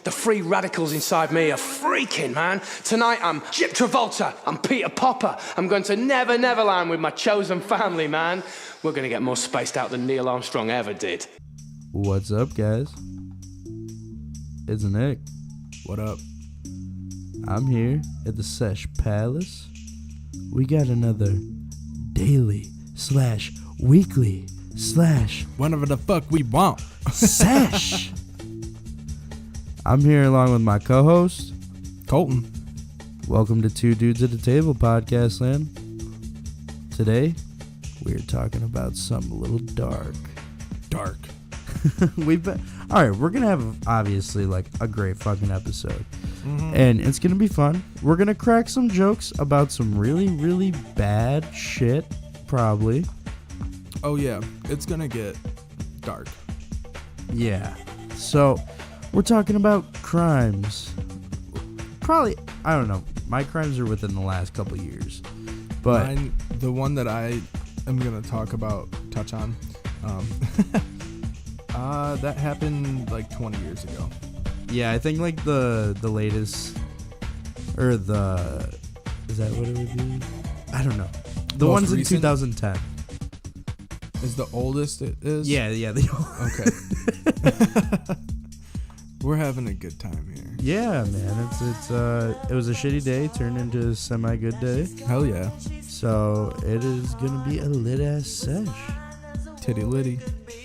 The free radicals inside me are freaking, man. Tonight I'm Jip Travolta, I'm Peter Popper. I'm going to Never Neverland with my chosen family, man. We're going to get more spaced out than Neil Armstrong ever did. What's up, guys? It's Nick. What up? I'm here at the Sesh Palace. We got another daily/weekly/ whenever the fuck we want. Sesh. I'm here along with my co-host, Colton. Welcome to Two Dudes at the Table podcast land. Today, we're talking about something a little dark. Dark. Alright, we're gonna have obviously like a great fucking episode. And it's gonna be fun. We're gonna crack some jokes about some really, really bad shit, probably. Oh yeah, it's gonna get dark. Yeah. So, we're talking about crimes. Probably, I don't know. My crimes are within the last couple years. But Mine, the one that I am gonna touch on, that happened like 20 years ago. yeah, I think like the latest, or is that what it would be? I don't know. The Most ones recent? in 2010. Is the oldest it is? Yeah. Okay. We're having a good time here. Yeah, man. It was a shitty day turned into a semi-good day. Hell yeah. So it is gonna be a lit ass sesh. Titty litty.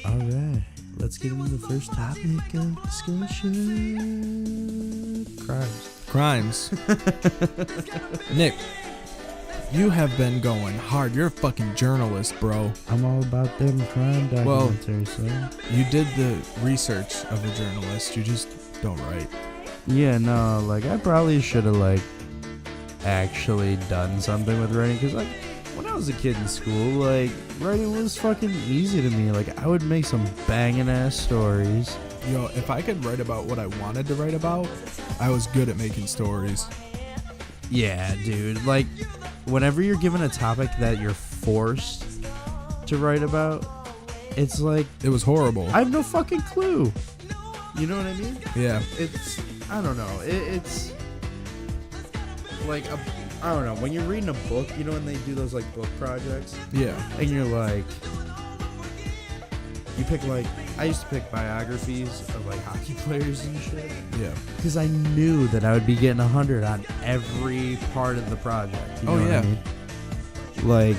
All right, let's get into the first topic of discussion. Crimes. Nick, you have been going hard. You're a fucking journalist, bro. I'm all about them crime documentaries, son. You did the research of a journalist. You just don't write. Yeah, no, like I probably should have like actually done something with writing, because like when I was a kid in school, like writing was fucking easy to me. Like I would make some banging ass stories. Yo, if I could write about what I wanted to write about, I was good at making stories. Yeah, dude. Like whenever you're given a topic that you're forced to write about, it's like It was horrible. I have no fucking clue. You know what I mean? Yeah. It's, I don't know. It's like I don't know. When you're reading a book, you know when they do those like book projects, Yeah. and you're like, you pick like, I used to pick biographies of like hockey players and shit, Yeah. because I knew that I would be getting 100 on every part of the project. You know what I mean? Like,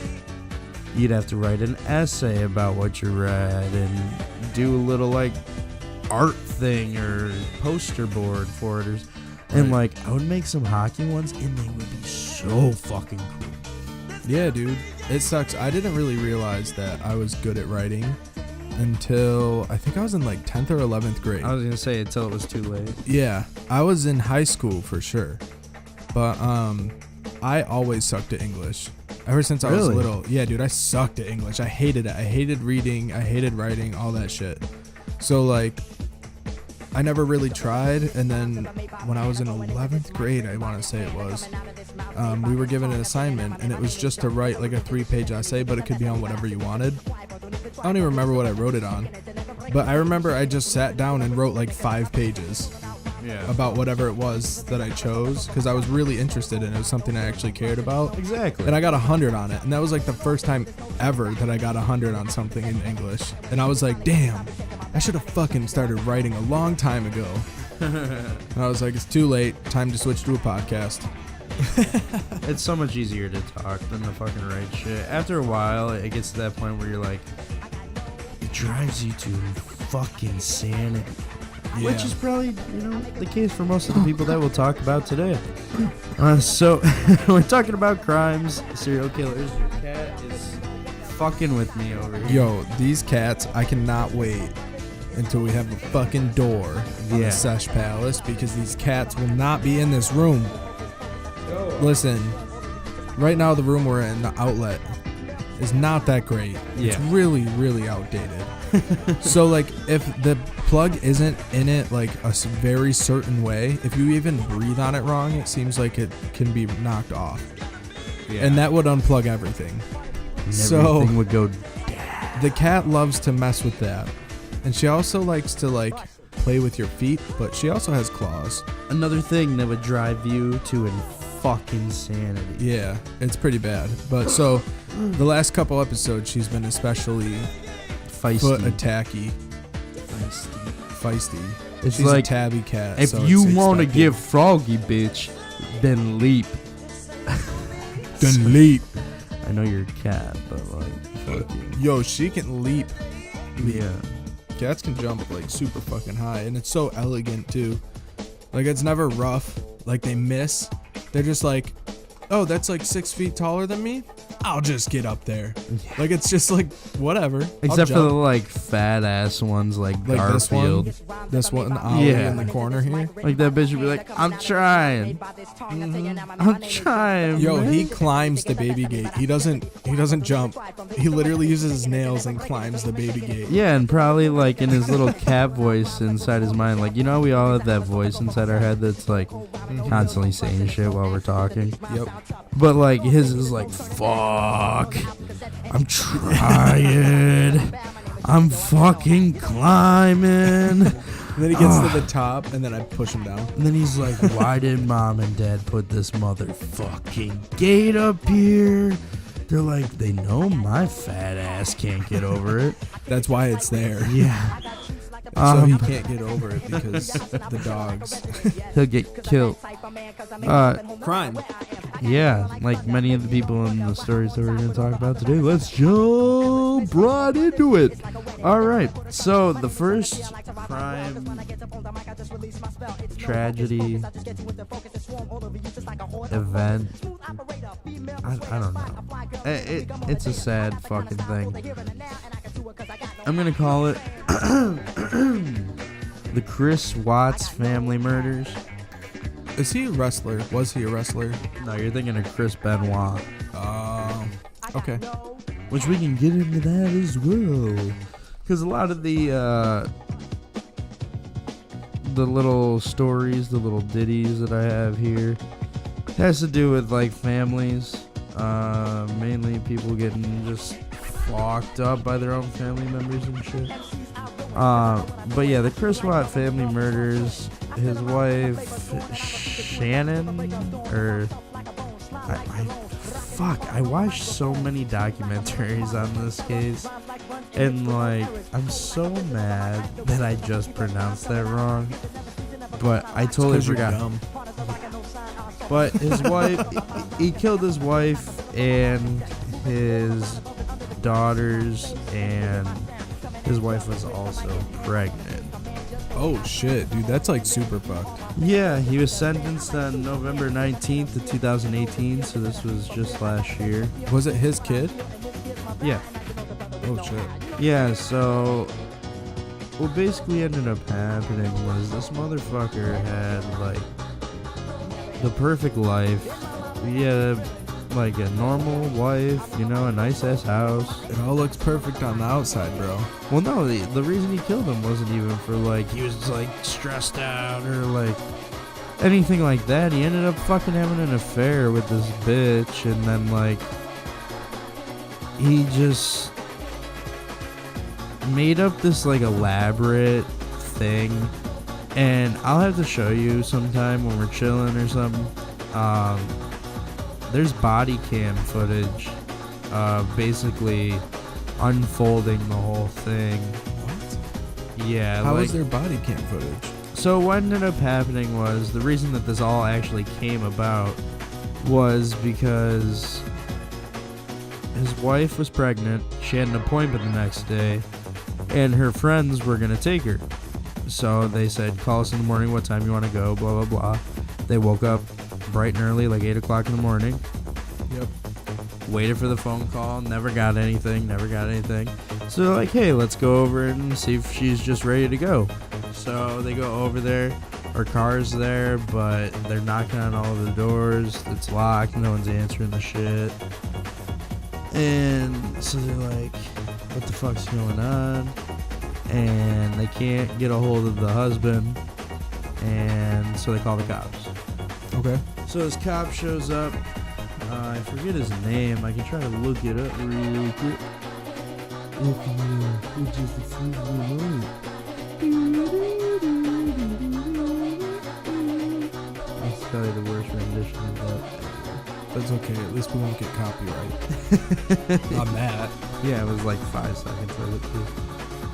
you'd have to write an essay about what you read and do a little like art thing or poster board for it, and like I would make some hockey ones and they would be so fucking cool. Yeah, dude. It sucks. I didn't really realize that I was good at writing until I think I was in like 10th or 11th grade. I was gonna say until it was too late. Yeah. I was in high school for sure. But I always sucked at English. Ever since I was Really? little. Yeah, dude, I sucked at English. I hated it. I hated reading. I hated writing, all that shit. So like I never really tried, and then when I was in 11th grade, I want to say it was, we were given an assignment, and it was just to write like a 3-page essay, but it could be on whatever you wanted. I don't even remember what I wrote it on, but I remember I just sat down and wrote like 5 pages about whatever it was that I chose, because I was really interested in it. It was something I actually cared about. Exactly. And I got 100 on it, and that was like the first time ever that I got 100 on something in English, and I was like, damn, I should have fucking started writing a long time ago. And I was like, it's too late. Time to switch to a podcast. It's so much easier to talk than to fucking write shit. After a while, it gets to that point where you're like, it drives you to fucking insanity. Yeah. Which is probably, the case for most of the people that we'll talk about today. So, we're talking about crimes, serial killers. Your cat is fucking with me over here. Yo, these cats, I cannot wait until we have a fucking door on the Sesh Palace, because these cats will not be in this room. Listen, right now the room we're in, the outlet, is not that great. It's really, really outdated. So like if the plug isn't in it like a very certain way, if you even breathe on it wrong, it seems like it can be knocked off. And that would unplug everything. Everything would go. The cat loves to mess with that. And she also likes to like play with your feet, but she also has claws. Another thing that would drive you to fucking insanity. Yeah, it's pretty bad. But so the last couple episodes, she's been especially Feisty. foot attacky. Feisty. It's She's like a tabby cat. if so you it's want to expected. give Froggy bitch, then leap. Then leap. I know you're a cat, but like, fuck you. Yo, she can leap. Yeah. Cats can jump like super fucking high, and it's so elegant too. Like it's never rough. Like they miss. They're just like, oh, that's like 6 feet taller than me. I'll just get up there. Yeah. Like it's just like whatever. Except for the like fat ass ones like Garfield. This one Ollie in the corner here. Like that bitch would be like, I'm trying. I'm trying. Yo, man. he climbs the baby gate. He doesn't jump. He literally uses his nails and climbs the baby gate. Yeah, and probably like in his little cat voice inside his mind, like, you know, we all have that voice inside our head that's like constantly saying shit while we're talking. Yep. But like his is like, fuck, I'm trying, I'm fucking climbing. And then he gets to the top, and then I push him down. And then he's like, why did mom and dad put this motherfucking gate up here? They're like, they know my fat ass can't get over it. That's why it's there. Yeah. So he can't get over it because the dogs. He'll get killed. Crime. Yeah, like many of the people in the stories that we're going to talk about today. Let's jump right into it. All right. So the first crime, tragedy, event, I don't know. It's a sad fucking thing. I'm going to call it the Chris Watts family murders. Is he a wrestler? Was he a wrestler? No, you're thinking of Chris Benoit. Okay. Which we can get into that as well. Because a lot of the little stories, the little ditties that I have here has to do with like families. Mainly people getting just fucked up by their own family members and shit. But yeah, the Chris Watt family murders. His wife, Shannon, or I watched so many documentaries on this case, and like, I'm so mad that I just pronounced that wrong, but I totally forgot. But his wife, he killed his wife and his daughters, and his wife was also pregnant. Oh shit, dude, that's like super fucked. Yeah, he was sentenced on November 19th of 2018, so this was just last year. Was it his kid? Yeah. Oh shit. Yeah, so what basically ended up happening was this motherfucker had like the perfect life. He had like a normal wife, you know, a nice ass house. It all looks perfect on the outside, bro. Well, no, the reason he killed him wasn't even for like he was like stressed out or like anything like that. He ended up fucking having an affair with this bitch, and then like he just made up this like elaborate thing, and I'll have to show you sometime when we're chilling or something. There's body cam footage basically unfolding the whole thing. What? Yeah. How like, was there body cam footage? So what ended up happening was, the reason that this all actually came about was because his wife was pregnant, she had an appointment the next day, and her friends were going to take her. So they said, call us in the morning, what time you want to go, blah, blah, blah. They woke up bright and early, like 8 o'clock in the morning. Yep. Waited for the phone call, never got anything. So they're like, hey, let's go over and see if she's just ready to go. So they go over there, her car's there, but they're knocking on all of the doors, it's locked, no one's answering the shit. And so they're like, what the fuck's going on? And they can't get a hold of the husband, and so they call the cops. Okay. So this cop shows up. I forget his name. I can try to look it up real quick. tell you the worst rendition of that. That's okay. At least we won't get copyright on that. Yeah, it was like 5 seconds of it too.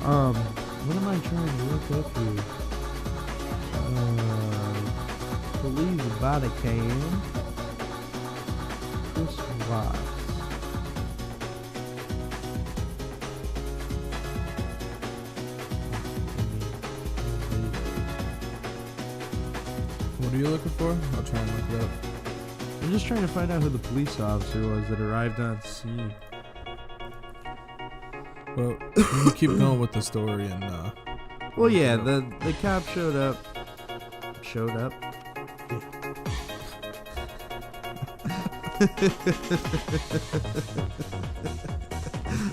What am I trying to look up here? Police body cam. Chris Watts. What are you looking for? I'll try and look it up. I'm just trying to find out who the police officer was that arrived on scene. Well, you keep going with the story and well, yeah, the cop showed up. Showed up?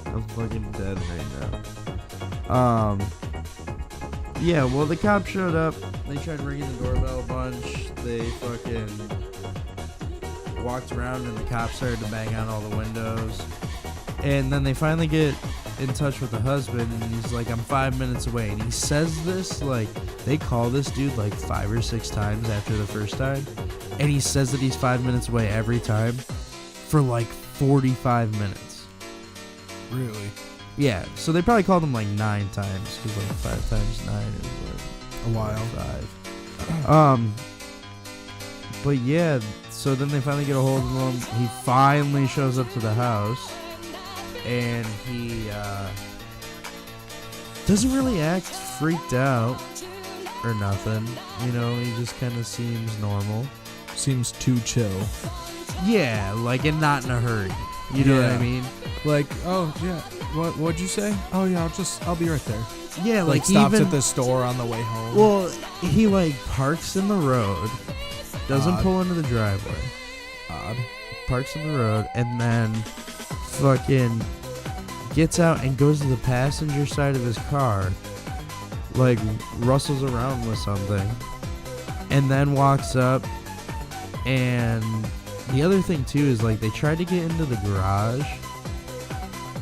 I'm fucking dead right now. Yeah, well, the cop showed up. They tried ringing the doorbell a bunch. They fucking walked around and the cops started to bang on all the windows. And then they finally get in touch with the husband and he's like, I'm 5 minutes away. And he says this, like, they call this dude like 5 or 6 times after the first time. And he says that he's 5 minutes away every time for like 45 minutes. Really? Yeah, so they probably called him like 9 times because like 5 times 9 is like a while. 5. But yeah, so then they finally get a hold of him. He finally shows up to the house, and he doesn't really act freaked out or nothing. You know, he just kind of seems normal. Seems too chill. Yeah, like, and not in a hurry. You know what I mean? Like, oh yeah, what'd you say? Oh yeah, I'll be right there. Yeah, like stops at the store on the way home. Well, he like parks in the road, doesn't pull into the driveway. Odd. Parks in the road, and then fucking gets out and goes to the passenger side of his car, like rustles around with something, and then walks up. And the other thing too is like they tried to get into the garage,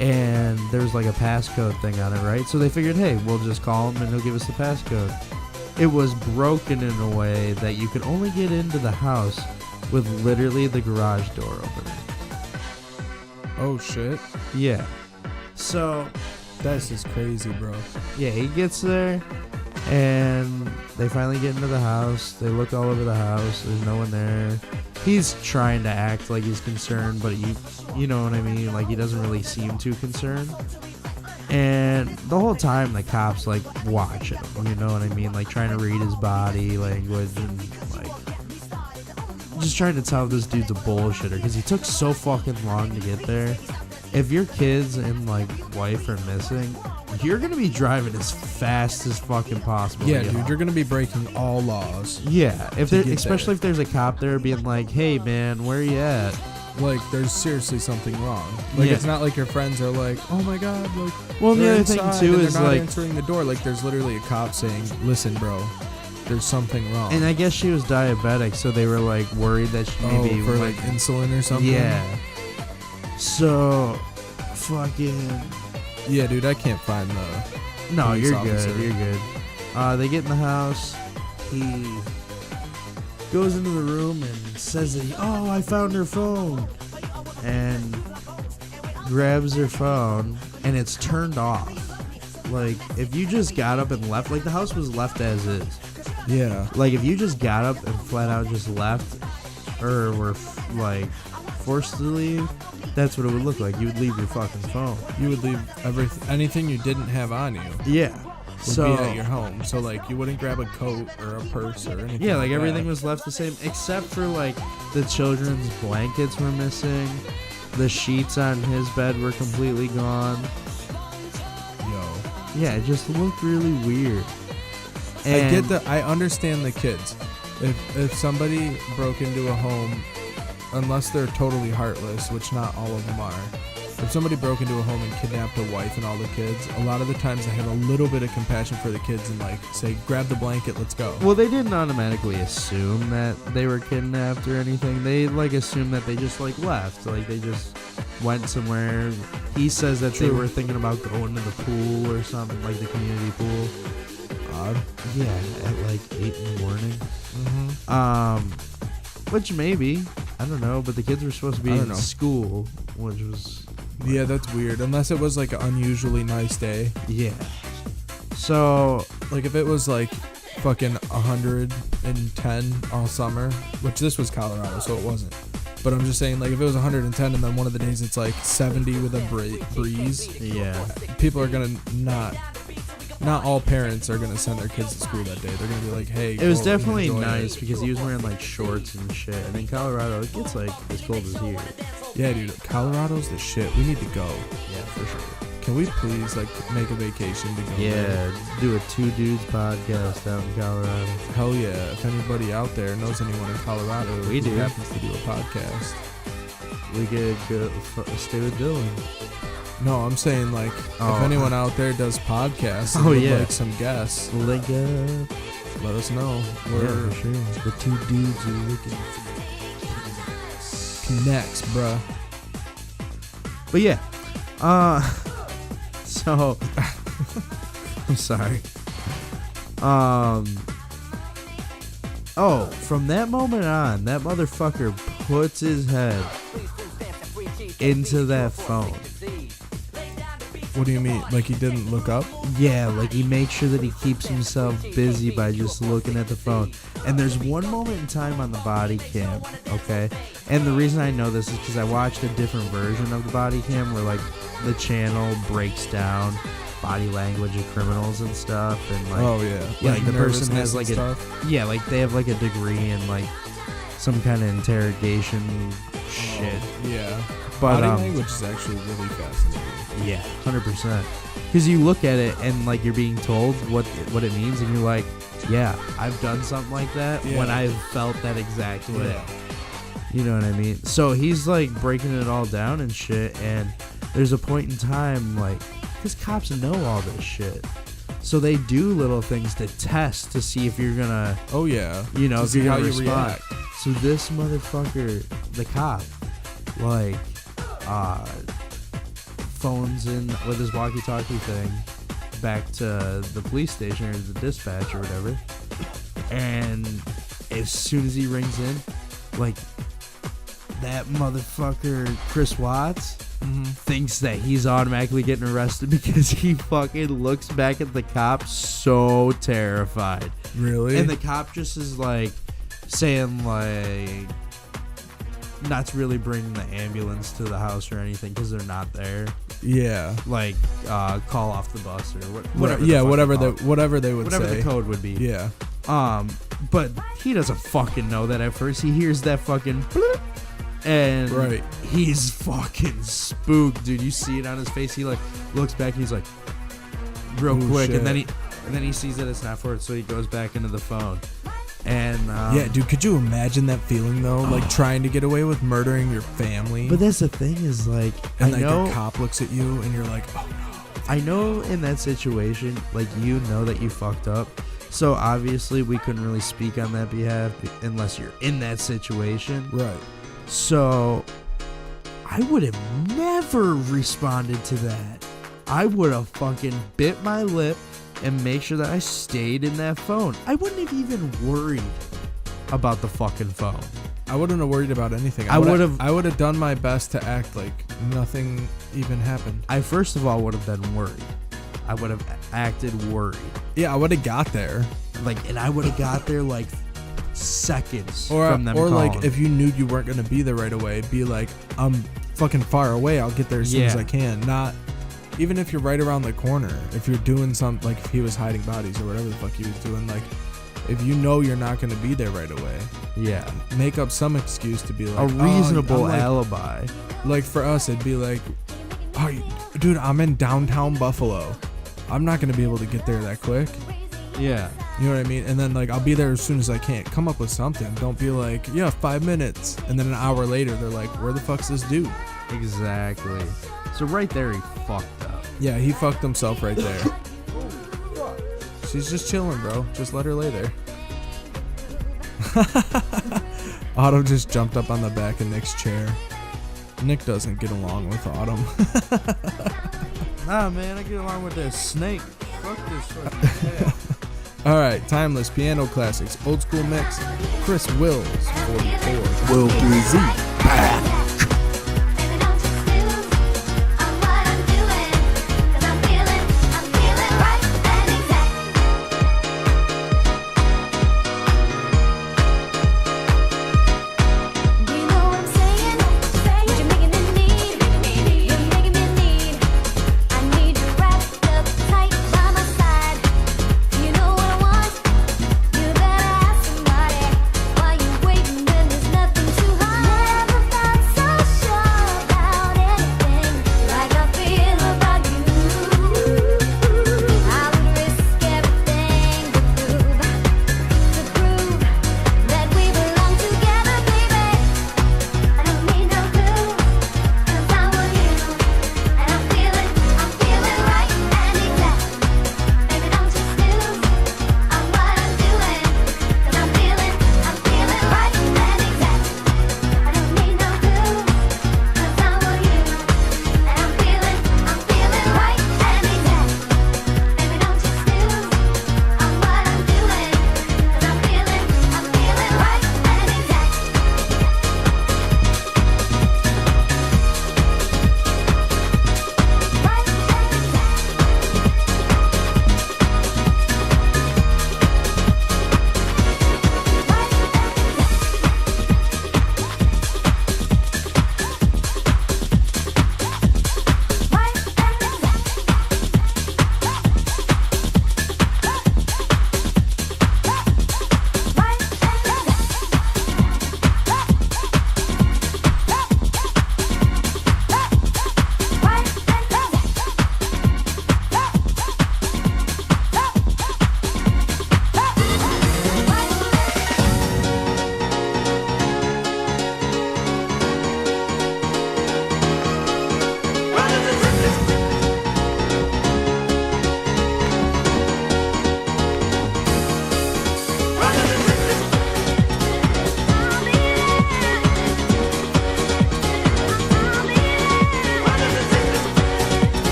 and there's like a passcode thing on it, right? So they figured, hey, we'll just call him and he'll give us the passcode. It was broken in a way that you could only get into the house with literally the garage door open. Oh shit. Yeah. So this is crazy, bro. Yeah, he gets there and they finally get into the house. They look all over the house. There's no one there. He's trying to act like he's concerned, but you know what I mean? Like, he doesn't really seem too concerned. And the whole time, the cop's, like, watching him, you know what I mean? Like, trying to read his body language and, like, just trying to tell this dude's a bullshitter because he took so fucking long to get there. If your kids and, like, wife are missing, you're going to be driving as fast as fucking possible. Yeah, dude, you're going to be breaking all laws. Yeah, especially if there's a cop there being like, hey, man, where you at? Like, there's seriously something wrong. Like, it's not like your friends are like, oh my god, like, well, the other thing too is they're not like answering the door. Like, there's literally a cop saying, listen, bro, there's something wrong. And I guess she was diabetic, so they were like worried that she maybe for like insulin or something. Yeah. So, fucking. Yeah, dude, I can't find the. No, you're officer. good. You're good. They get in the house. He goes into the room and says that, I found her phone. And grabs her phone, and it's turned off. Like, if you just got up and left, like, the house was left as is. Yeah. Like, if you just got up and flat out just left, or were, like, forced to leave, that's what it would look like. You would leave your fucking phone. You would leave anything you didn't have on you. Yeah. Would be at your home. So, like, you wouldn't grab a coat or a purse or anything. Yeah, like that. everything was left the same, except for, like, the children's blankets were missing. The sheets on his bed were completely gone. Yo. Yeah, it just looked really weird. And I understand the kids. If somebody broke into a home, unless they're totally heartless, which not all of them are. If somebody broke into a home and kidnapped a wife and all the kids, a lot of the times they have a little bit of compassion for the kids and, like, say, grab the blanket, let's go. Well, they didn't automatically assume that they were kidnapped or anything. They, like, assumed that they just, like, left. Like, they just went somewhere. He says that they were thinking about going to the pool or something, like the community pool. Odd. Yeah, at, like, 8 in the morning. Mm-hmm. Which maybe. I don't know, but the kids were supposed to be in school, which was... Yeah, that's weird. Unless it was like an unusually nice day. Yeah. So... Like if it was like fucking 110 all summer, which this was Colorado, so it wasn't. But I'm just saying, like, if it was 110 and then one of the days it's like 70 with a breeze. Yeah. People are going to not all parents are going to send their kids to school that day. They're going to be like, hey. It was definitely nice because he was wearing, like, shorts and shit. And in Colorado, it gets, like, as cold as here. Yeah, dude. Colorado's the shit. We need to go. Yeah, for sure. Can we please, like, make a vacation to go? Yeah, do a Two Dudes podcast out in Colorado. Hell yeah. If anybody out there knows anyone in Colorado who happens to do a podcast. We could go stay with Dylan. No, I'm saying, like, if anyone out there does podcasts and would like some guests, link up. Let us know. We're for sure. The two dudes are looking for connects, bruh. But yeah, so I'm sorry. From that moment on, that motherfucker puts his head into that phone. What do you mean? Like he didn't look up? Yeah, like he makes sure that he keeps himself busy by just looking at the phone. And there's one moment in time on the body cam, okay? And the reason I know this is because I watched a different version of the body cam where like the channel breaks down body language of criminals and stuff, and like like the person has like like they have like a degree in like some kind of interrogation shit. Yeah. But body language is actually really fascinating. Yeah, 100%. Because you look at it and like you're being told what it means, and you're like, yeah, I've done something like that when I've felt that exact way. Yeah. You know what I mean? So he's like breaking it all down and shit, and there's a point in time like, because cops know all this shit, so they do little things to test to see if you're gonna, you know, if you're gonna respond. So this motherfucker, the cop, like, phones in with his walkie-talkie thing back to the police station or the dispatch or whatever, and as soon as he rings in, like, that motherfucker Chris Watts thinks that he's automatically getting arrested because he fucking looks back at the cop so terrified. Really? And the cop just is like saying like not to really bring the ambulance to the house or anything because they're not there. Yeah. Like call off the bus or whatever. Yeah, whatever they would say. Whatever the code would be. Yeah. But he doesn't fucking know that at first. He hears that fucking bloop, and he's fucking spooked, dude. You see it on his face. He like looks back. He's like real quick, shit. and then he sees that it's not for it, so he goes back into the phone. And yeah, dude, could you imagine that feeling though? Like trying to get away with murdering your family. But that's the thing is like, and I know, the cop looks at you and you're like, oh no. I know in that situation, like you know that you fucked up. So obviously we couldn't really speak on that behalf unless you're in that situation. Right. So I would have never responded to that. I would have fucking bit my lip and make sure that I stayed in that phone. I wouldn't have even worried about the fucking phone. I wouldn't have worried about anything. I would have done my best to act like nothing even happened. I first of all would have been worried. I would have acted worried. Yeah, I would have got there. And I would have got there like seconds from them or calling. Like if you knew you weren't going to be there right away, be like, I'm fucking far away. I'll get there as soon as I can. Not even if you're right around the corner. If you're doing something, like if he was hiding bodies or whatever the fuck he was doing, like if you know you're not going to be there right away. Yeah. Make up some excuse to be like a reasonable alibi. Like for us, it'd be like, oh, dude, I'm in downtown Buffalo. I'm not going to be able to get there that quick. Yeah. You know what I mean? And then like I'll be there as soon as I can. Come up with something. Don't be like, yeah, 5 minutes. And then an hour later, they're like, where the fuck's this dude? Exactly. So right there, he fucked up. Yeah, he fucked himself right there. She's just chilling, bro. Just let her lay there. Otto just jumped up on the back of Nick's chair. Nick doesn't get along with Autumn. Nah, man, I get along with that snake. Fuck this fucking All right, timeless piano classics, old school mix. Chris Wills, 44. Will 3Z.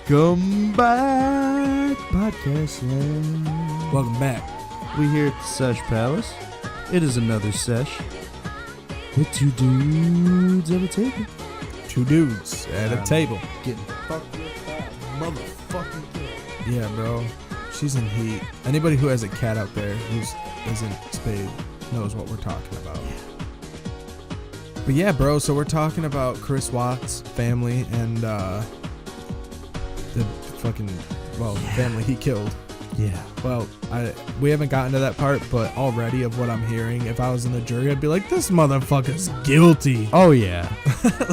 Welcome back, podcast land. Welcome back. We here at the Sesh Palace. It is another sesh with two dudes at a table. Two dudes at a table. Getting fucked with that motherfucking kid. Yeah, bro. She's in heat. Anybody who has a cat out there who isn't spayed knows what we're talking about. But yeah, bro, so we're talking about Chris Watts' family and the fucking, the family he killed. Yeah. Well, we haven't gotten to that part, but already of what I'm hearing, if I was in the jury, I'd be like, this motherfucker's guilty. Oh, yeah.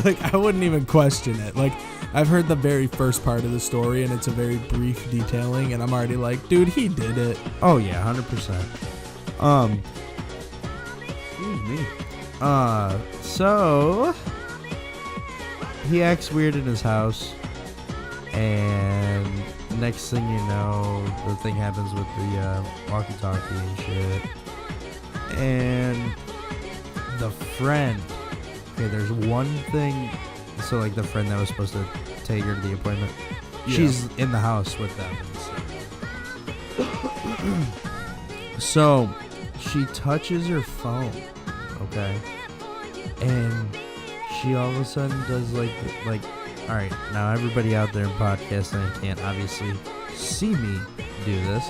Like, I wouldn't even question it. Like, I've heard the very first part of the story, and it's a very brief detailing, and I'm already like, dude, he did it. Oh, yeah, 100%. Excuse me. So, he acts weird in his house, and next thing you know, the thing happens with the walkie-talkie and shit. And the friend, okay, there's one thing, so like the friend that was supposed to take her to the appointment, she's in the house with them and stuff. So she touches her phone, okay, and she all of a sudden does like all right, now everybody out there in podcasting can't obviously see me do this,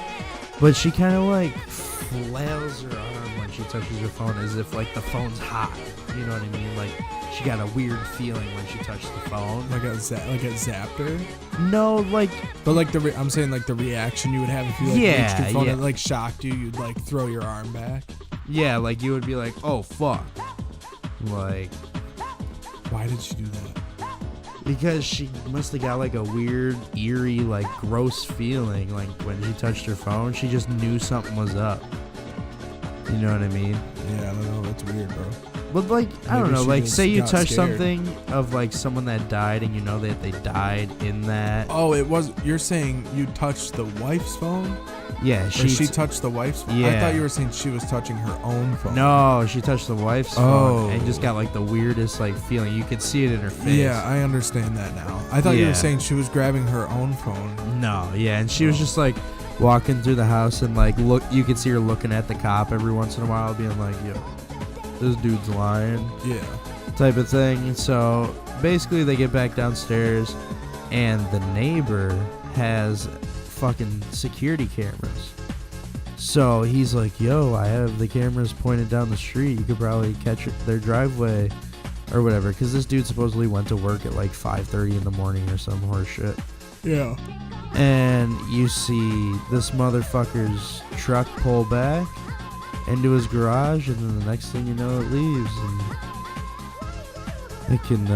but she kind of like flails her arm like she touches her phone as if like the phone's hot. You know what I mean? Like she got a weird feeling when she touched the phone. Like it zapped her? No, like. But like I'm saying like the reaction you would have if you like reached your phone and like shocked you, you'd like throw your arm back. Yeah, like you would be like, oh fuck. Like. Why did she do that? Because she must have got like a weird, eerie, like gross feeling. Like when she touched her phone, she just knew something was up. You know what I mean? Yeah, I don't know. That's weird, bro. But like, I don't know. Like, say you touch scared. something of like someone that died, and you know that they died in that. Oh, you're saying you touched the wife's phone? Yeah, she touched the wife's phone? Yeah. I thought you were saying she was touching her own phone. No, she touched the wife's phone and just got like the weirdest like feeling. You could see it in her face. Yeah, I understand that now. I thought you were saying she was grabbing her own phone. No, yeah, and she was just like walking through the house and like look. You could see her looking at the cop every once in a while, being like, "Yo, this dude's lying." Yeah. Type of thing. So basically, they get back downstairs, and the neighbor has fucking security cameras. So he's like, yo, I have the cameras pointed down the street. You could probably catch their driveway or whatever. Because this dude supposedly went to work at like 5:30 in the morning or some horse shit. Yeah. And you see this motherfucker's truck pull back into his garage. And then the next thing you know, it leaves. And it can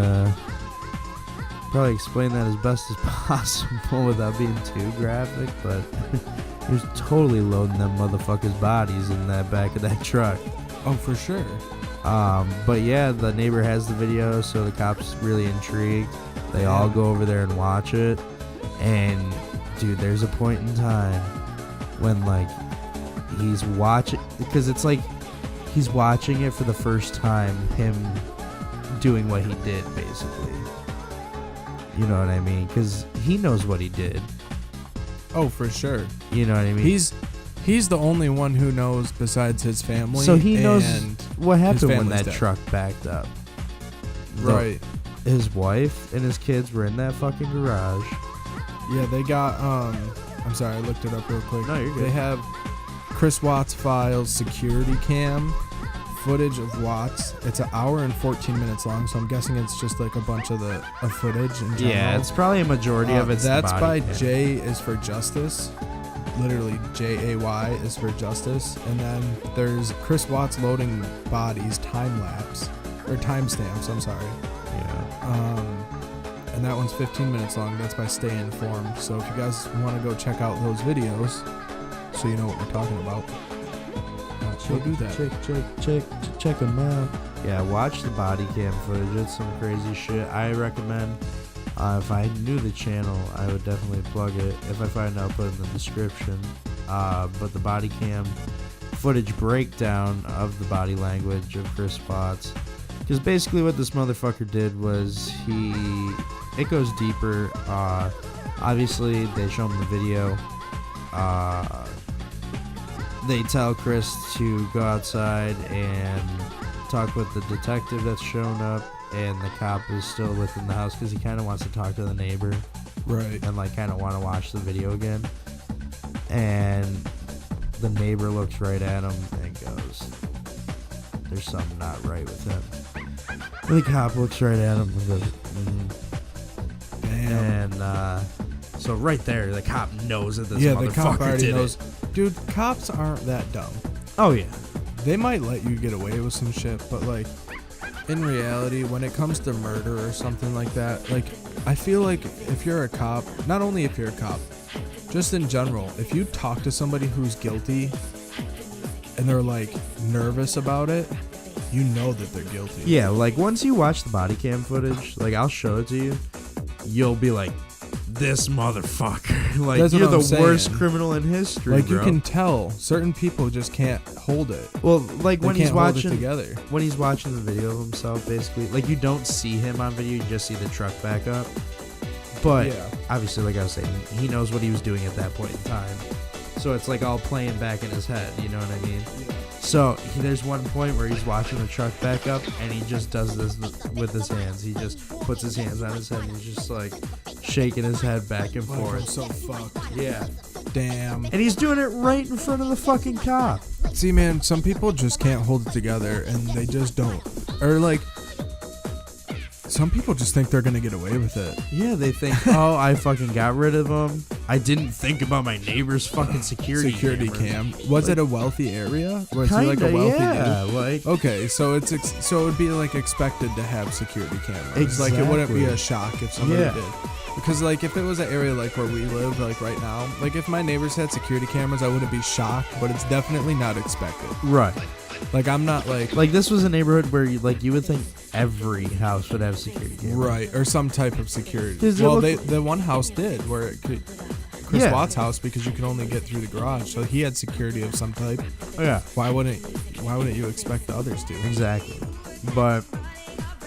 probably explain that as best as possible without being too graphic, but he was totally loading them motherfuckers' bodies in that back of that truck. Oh, for sure. But yeah, the neighbor has the video, so the cops really intrigued. They all go over there and watch it, and dude, there's a point in time when like he's watching, because it's like he's watching it for the first time, him doing what he did basically. You know what I mean? Because he knows what he did. Oh, for sure. You know what I mean? He's the only one who knows besides his family. So he knows what happened when that dead. truck backed up. Right. His wife and his kids were in that fucking garage. Yeah, they got, I'm sorry, I looked it up real quick. No, you're good. They have Chris Watts Files security cam footage of Watts. It's an hour and 14 minutes long, so I'm guessing it's just like a bunch of footage in general. Yeah, it's probably a majority of it's that's the by body cam. J is for Justice. Literally Jay is for Justice. And then there's Chris Watts loading bodies time lapse or timestamps, I'm sorry. Yeah. And that one's 15 minutes long. That's by Stay Informed. So if you guys want to go check out those videos so you know what we're talking about, go do that. Check them out. Yeah, watch the body cam footage. It's some crazy shit. I recommend. If I knew the channel, I would definitely plug it. If I find out, I'll put it in the description. But the body cam footage breakdown of the body language of Chris Watts. Because basically what this motherfucker did was it goes deeper. Obviously, they show him the video. They tell Chris to go outside and talk with the detective that's shown up, and the cop is still within the house because he kind of wants to talk to the neighbor. Right. And like kind of want to watch the video again. And the neighbor looks right at him and goes, there's something not right with him. And the cop looks right at him and goes, Damn. And so right there, the cop knows that this the motherfucker cop already did knows. it. Dude, cops aren't that dumb. Oh yeah. They might let you get away with some shit, but like in reality, when it comes to murder or something like that, like I feel like if you're a cop, not only if you're a cop, just in general, if you talk to somebody who's guilty and they're like nervous about it, you know that they're guilty. Yeah, like once you watch the body cam footage, like I'll show it to you, you'll be like, this motherfucker. Like, That's you're what I'm the saying. worst criminal in history, Like, bro. you can tell certain people just can't hold it. Well, like They when he's can't hold it watching together. when he's watching the video of himself, basically, like you don't see him on video, you just see the truck back up. But Yeah. obviously, like I was saying, he knows what he was doing at that point in time. So it's like all playing back in his head, you know what I mean? So there's one point where he's watching the truck back up, and he just does this with his hands. He just puts his hands on his head, and he's just like shaking his head back and Like, I'm forth. so fucked. Yeah. Damn. And he's doing it right in front of the fucking cop. See, man, some people just can't hold it together, and they just don't. Or, like, some people just think they're gonna get away with it. Yeah, they think, oh, I fucking got rid of him. I didn't think about my neighbor's fucking security cam. Was like, it a wealthy area? Was kinda, it like a wealthy dude? Like, okay, so it would be like expected to have security cameras. Exactly. Like it wouldn't be a shock if somebody Yeah. did. Because like if it was an area like where we live, like right now, like if my neighbors had security cameras, I wouldn't be shocked. But it's definitely not expected. Right. Like I'm not like this was a neighborhood where you would think every house would have security cameras. right or some type of security. Does it Well, look- the one house did where it could. Chris Yeah. Watt's house, because you could only get through the garage, so he had security of some type. Oh, yeah. Why wouldn't you expect the others to? Exactly. But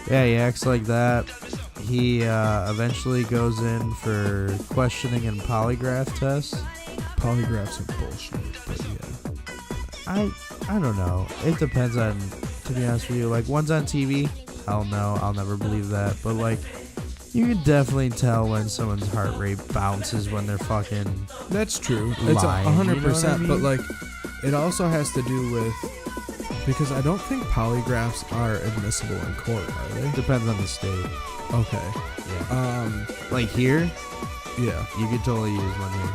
yeah, he acts like that. He eventually goes in for questioning and polygraph tests. Polygraphs are bullshit, but yeah. I don't know. It depends on, to be honest with you. Like, one's on TV. Hell no, I'll never believe that. But like, you can definitely tell when someone's heart rate bounces when they're fucking. That's true. It's lying, 100%. you know what I mean? But like, it also has to do with, because I don't think polygraphs are admissible in court, are they? Depends on the state. Okay. Yeah. Like here, Yeah. you could totally use one here.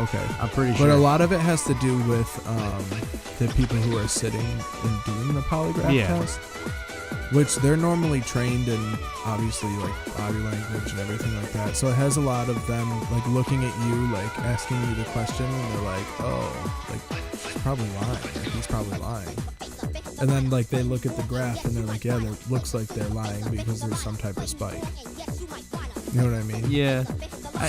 Okay. I'm pretty sure. But a lot of it has to do with the people who are sitting and doing the polygraph test, which they're normally trained in, obviously, like body language and everything like that. So it has a lot of them like looking at you, like asking you the question, and they're like, "Oh, like she's probably lying. Like, he's probably lying." And then like they look at the graph and they're like, "Yeah, it looks like they're lying because there's some type of spike." You know what I mean? Yeah.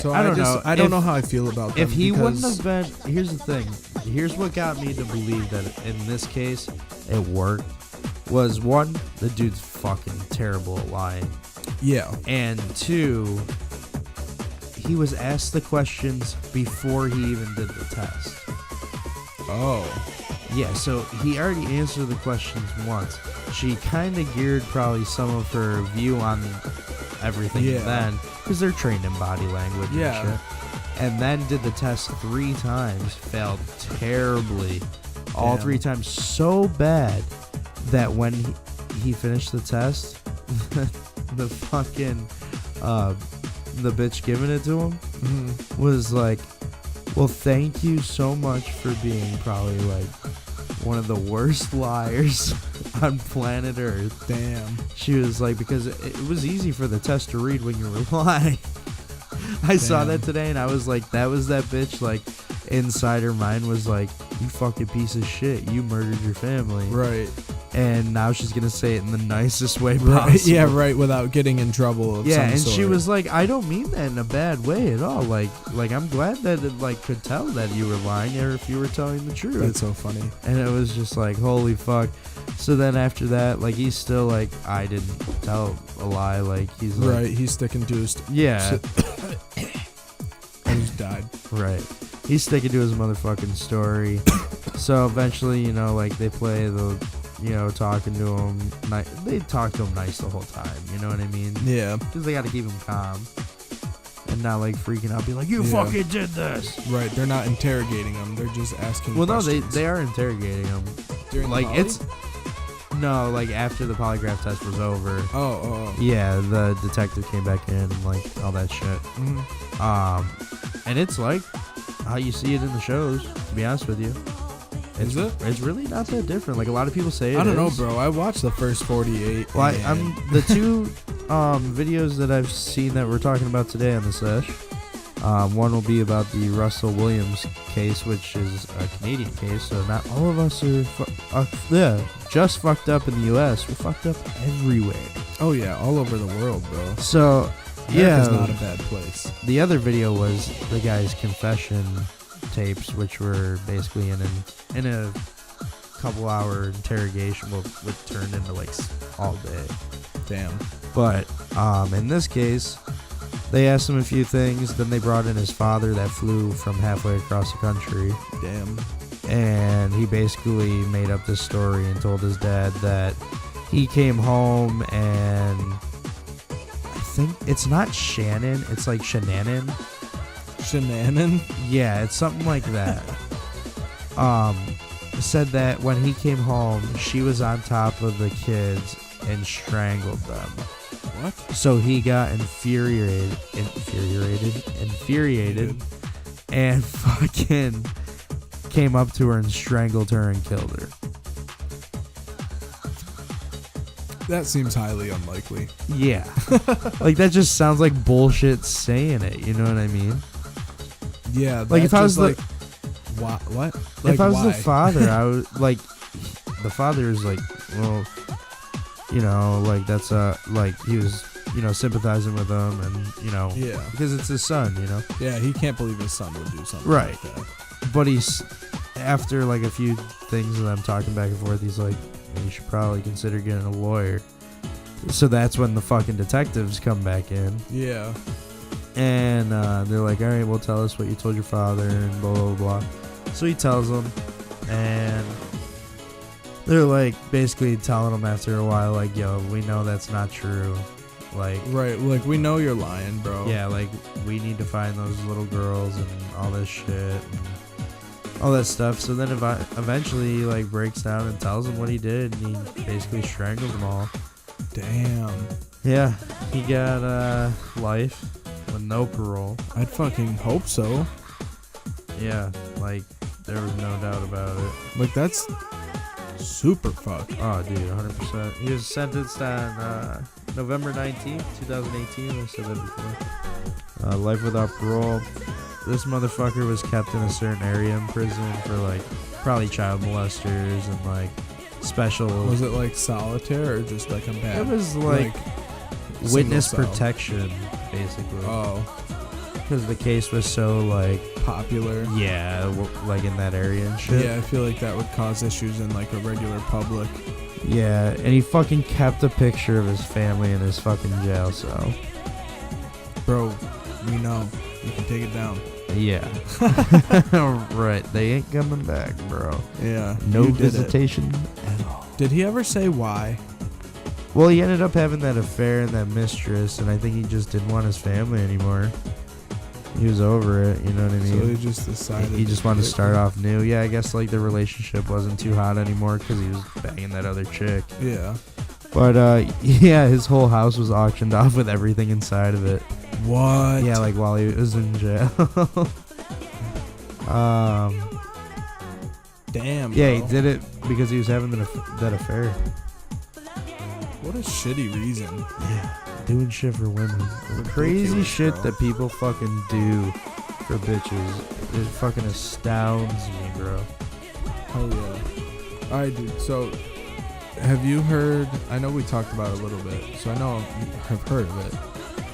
So I don't know. I don't know how I feel about them. If he wouldn't because- have been, here's the thing. Here's what got me to believe that in this case it worked. Was one, the dude's fucking terrible at lying, Yeah. and two, he was asked the questions before he even did the test. Oh. Yeah, so he already answered the questions once. She kind of geared probably some of her view on everything then, because they're trained in body language and shit. And then did the test 3 times, failed terribly. All 3 times so bad that when he finished the test, the fucking, the bitch giving it to him was like, well, thank you so much for being probably like one of the worst liars on planet Earth. Damn. She was like, because it was easy for the test to read when you were lying. I saw that today and I was like, that was that bitch, like, inside her mind was like, you fucking piece of shit, you murdered your family. Right. And now she's gonna say it in the nicest way Right. possible. Yeah, right, without getting in trouble of Yeah, some and sort. she was like, I don't mean that in a bad way at all. Like I'm glad that it like could tell that you were lying or if you were telling the truth. That's so funny. And it was just like, holy fuck. So then after that, like, he's still like, I didn't tell a lie. Like, he's like, Right, he's sticking to his... yeah, He's died. right. He's sticking to his motherfucking story. So eventually, you know, like, they play the, you know, talking to him. They talk to him nice the whole time. You know what I mean? Yeah. Because they got to keep him calm. And not, like, freaking out, be like, you fucking did this. Right, they're not interrogating him. They're just asking Well, questions. no, they are interrogating him. During Like, the poly? it's... No, like, after the polygraph test was over. Oh. Yeah, the detective came back in and, like, all that shit. Mm-hmm. And it's like how you see it in the shows, to be honest with you. Is it? It's really not that different. Like, a lot of people say it I don't know, is. bro. I watched the first 48. Well, and- I'm the 2 videos that I've seen that we're talking about today on the Sesh. One will be about the Russell Williams case, which is a Canadian case, so not all of us are just fucked up in the U.S. We're fucked up everywhere. Oh, yeah, all over the world, bro. So, America's not a bad place. The other video was the guy's confession tapes, which were basically in a couple hour interrogation, would turn into like all day. Damn. But in this case, they asked him a few things. Then they brought in his father that flew from halfway across the country. Damn. And he basically made up this story and told his dad that he came home and I think it's not Shannon, it's like Shannon. Shemanin? Yeah, it's something like that. Said that when he came home, she was on top of the kids and strangled them. What? So he got infuriated, and fucking came up to her and strangled her and killed her. That seems highly unlikely. Yeah. Like, that just sounds like bullshit saying it, you know what I mean? Yeah. Like, if I was like, what? Like, if I was why? the father, I would, like, the father is like, well, you know, like, that's, like, he was, you know, sympathizing with him, and, you know, yeah, because it's his son, you know? Yeah, he can't believe his son would do something right. like that. But he's, after, like, a few things that I'm talking back and forth, he's like, you should probably consider getting a lawyer. So that's when the fucking detectives come back in. Yeah. And they're like, all right, well, tell us what you told your father, and blah, blah, blah. So he tells them, and they're like basically telling him after a while, like, yo, we know that's not true. Like, right, like, we know you're lying, bro. Yeah, like, we need to find those little girls and all this shit and all that stuff. So then eventually he, like, breaks down and tells them what he did, and he basically strangled them all. Damn. Yeah, he got life with no parole. I'd fucking hope so. Yeah, like, there was no doubt about it. Like, that's super fucked. Oh, dude, 100%. He was sentenced on November 19th, 2018. I said that before. Life without parole. This motherfucker was kept in a certain area in prison for, like, probably child molesters and, like, special... Was it, like, solitaire or just, like, a bad... It was, like witness cell? Protection, basically. Oh. Because the case was so, like... Popular. Yeah, like, in that area and shit. Yeah, I feel like that would cause issues in, like, a regular public. Yeah, and he fucking kept a picture of his family in his fucking jail cell. Bro, we know. You can take it down. Yeah. Right, they ain't coming back, bro. Yeah. No visitation at all. Did he ever say why? Well, he ended up having that affair and that mistress, and I think he just didn't want his family anymore. He was over it, you know what I mean? So he just decided... He just wanted to start off new. Yeah, I guess, like, the relationship wasn't too hot anymore because he was banging that other chick. Yeah. But, yeah, his whole house was auctioned off with everything inside of it. What? Yeah, like, while he was in jail. Damn, yeah, bro. he did it because he was having that affair. What a shitty reason. Yeah, doing shit for women. The crazy shit bro. that people fucking do for bitches. It fucking astounds me, bro. Hell yeah. Alright, dude, so... Have you heard... I know we talked about it a little bit, so I know I've heard of it.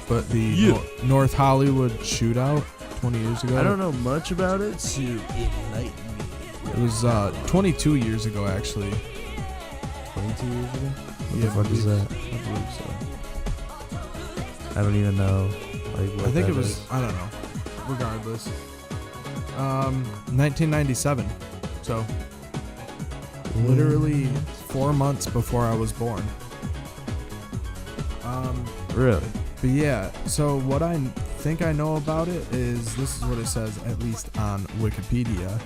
But the North Hollywood shootout 20 years ago... I don't know much about it, so enlighten me. It was 22 years ago, actually. 22 years ago? What Yeah, the fuck is that? I believe so. I don't even know. Like, what I think that it was... is. I don't know. Regardless. 1997. So... Literally 4 months before I was born. Really? But yeah, so what I think I know about it is, this is what it says, at least on Wikipedia.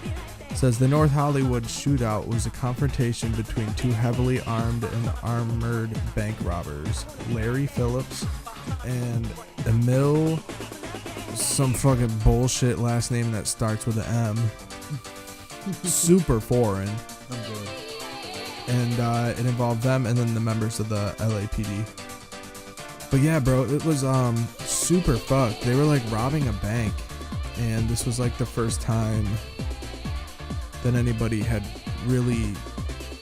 It says the North Hollywood shootout was a confrontation between two heavily armed and armored bank robbers, Larry Phillips and Emil, some fucking bullshit last name that starts with an M. Super foreign. And it involved them and then the members of the LAPD. But yeah, bro, it was super fucked. They were like robbing a bank, and this was like the first time that anybody had really...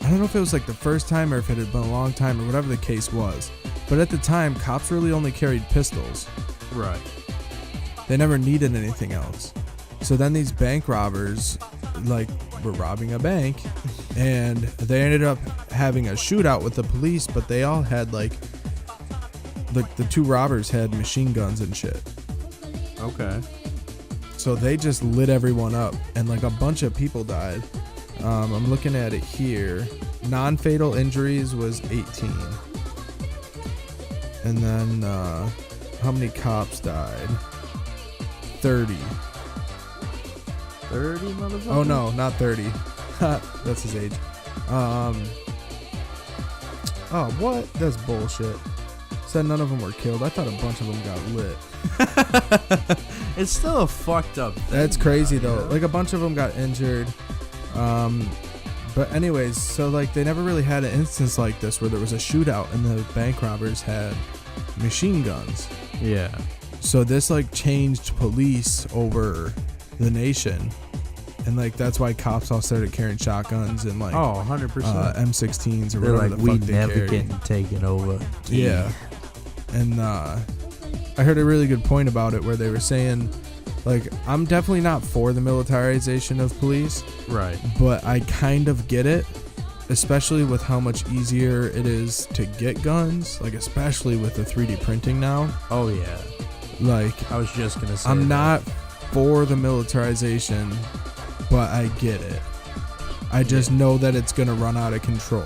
I don't know if it was like the first time or if it had been a long time or whatever the case was. But at the time, cops really only carried pistols. Right. They never needed anything else. So then these bank robbers, like, were robbing a bank, and they ended up having a shootout with the police, but they all had, like, the two robbers had machine guns and shit. Okay. So they just lit everyone up, and, like, a bunch of people died. I'm looking at it here. Non-fatal injuries was 18. And then, how many cops died? 30. 30, motherfucker? Oh, no, not 30. That's his age. Oh, what? That's bullshit. Said none of them were killed. I thought a bunch of them got lit. It's still a fucked up thing. That's crazy, though. You know? Like, a bunch of them got injured. But anyways, so, like, they never really had an instance like this where there was a shootout and the bank robbers had machine guns. Yeah. So this, like, changed police over the nation. And, like, that's why cops all started carrying shotguns and, like, 100%. M16s or They're whatever like, the we fuck they never carry. getting taken over. Yeah. And I heard a really good point about it where they were saying, like, I'm definitely not for the militarization of police. Right. But I kind of get it, especially with how much easier it is to get guns, like, especially with the 3D printing now. Oh, yeah. Like, I was just going to say I'm that. not for the militarization, but I get it. I just know that it's going to run out of control.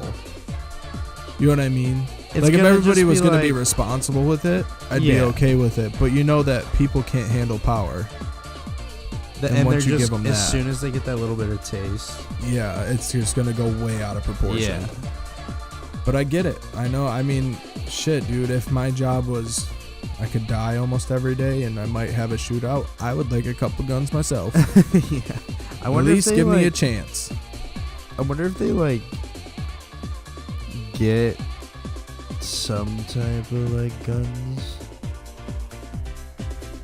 You know what I mean? It's like, if gonna everybody just was be going to be like- responsible with it, I'd be Yeah. okay with it. But you know that people can't handle power. And And once they're you just, give 'em as that- soon as they get that little bit of taste. Yeah, it's just going to go way out of proportion. Yeah. But I get it. I know. I mean, shit, dude, if my job was I could die almost every day and I might have a shootout, I would like a couple guns myself. Yeah. I At wonder least if they, give me a like- chance. I wonder if they, like, get some type of, like, guns.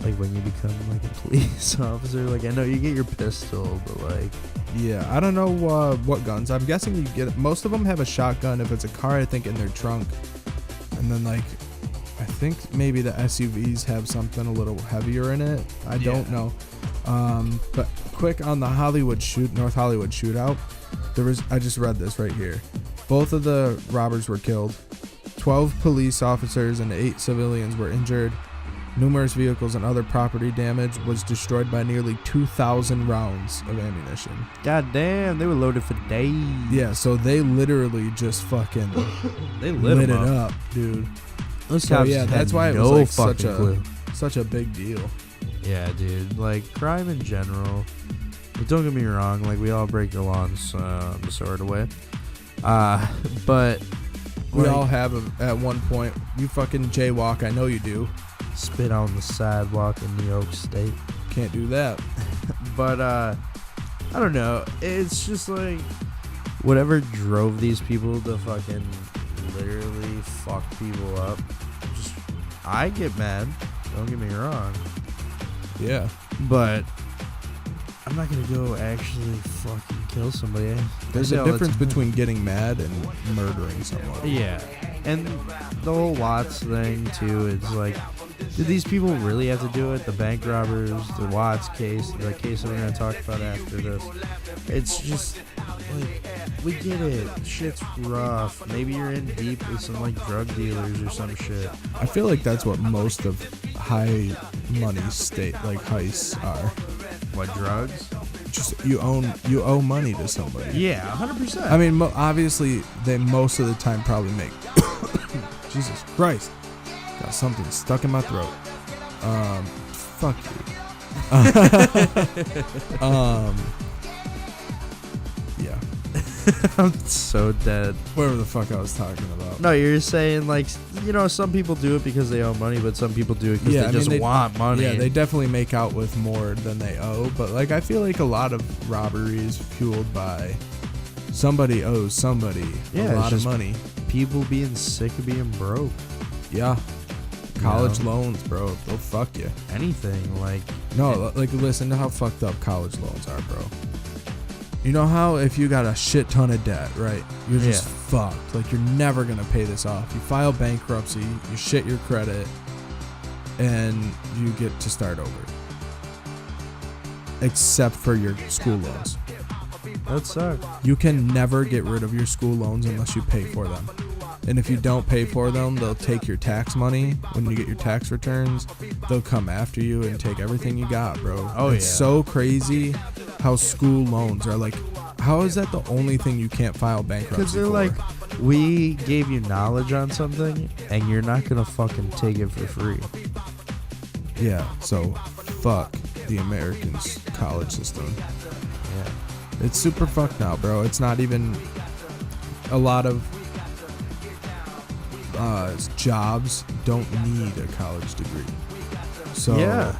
Like, when you become, like, a police officer. Like, I know you get your pistol, but, like... Yeah, I don't know what guns. I'm guessing you get most of them have a shotgun. If it's a car, I think in their trunk. And then, like, I think maybe the SUVs have something a little heavier in it. I don't know. But quick on the North Hollywood shootout, I just read this right here. Both of the robbers were killed. 12 police officers and 8 civilians were injured. Numerous vehicles and other property damage was destroyed by nearly 2,000 rounds of ammunition. God damn, they were loaded for days. Yeah, so they literally just fucking They lit lit it them up. up, dude. Those So cops yeah, had that's why it no was like fucking such a big deal. Yeah, dude. Like, crime in general. Like, don't get me wrong. Like, we all break the law in some sort of way. But We like, all have at one point. You fucking jaywalk, I know you do. spit on the sidewalk in New York State. Can't do that. But I don't know. It's just like whatever drove these people to fucking literally fuck people up. Just I get mad. Don't get me wrong. Yeah. But I'm not gonna go actually fucking kill somebody. There's a difference between getting mad and murdering someone. Yeah, and the whole Watts thing too. It's like, did these people really have to do it? The bank robbers, the Watts case, the case that we're gonna talk about after this. It's just like, we get it. Shit's rough. Maybe you're in deep with some like drug dealers or some shit. I feel like that's what most of high money state like heists are. What, drugs? Just you owe money to somebody. Yeah, 100%. I mean, obviously they most of the time probably make. Jesus Christ, got something stuck in my throat. Fuck you. Yeah. I'm so dead. Whatever the fuck I was talking about. No, you're saying like, you know, some people do it because they owe money, but some people do it because they just want money. Yeah, they definitely make out with more than they owe. But like, I feel like a lot of robbery is fueled by somebody owes somebody Yeah, a lot of just money. People being sick of being broke. Yeah. College loans, bro. They'll fuck you. Anything like No, like, listen to how fucked up college loans are, bro. You know how if you got a shit ton of debt, right? You're just fucked. Like, you're never going to pay this off. You file bankruptcy, you shit your credit, and you get to start over. Except for your school loans. that sucks. You can never get rid of your school loans unless you pay for them. And if you don't pay for them, they'll take your tax money. When you get your tax returns, they'll come after you and take everything you got, bro. Oh, it's yeah. so crazy how school loans are like, how is that the only thing you can't file bankruptcy Because they're for? like, we gave you knowledge on something, and you're not gonna fucking take it for free. Yeah, so fuck the American college system. It's super fucked now, bro. It's not even a lot of jobs don't need a college degree. So Yeah.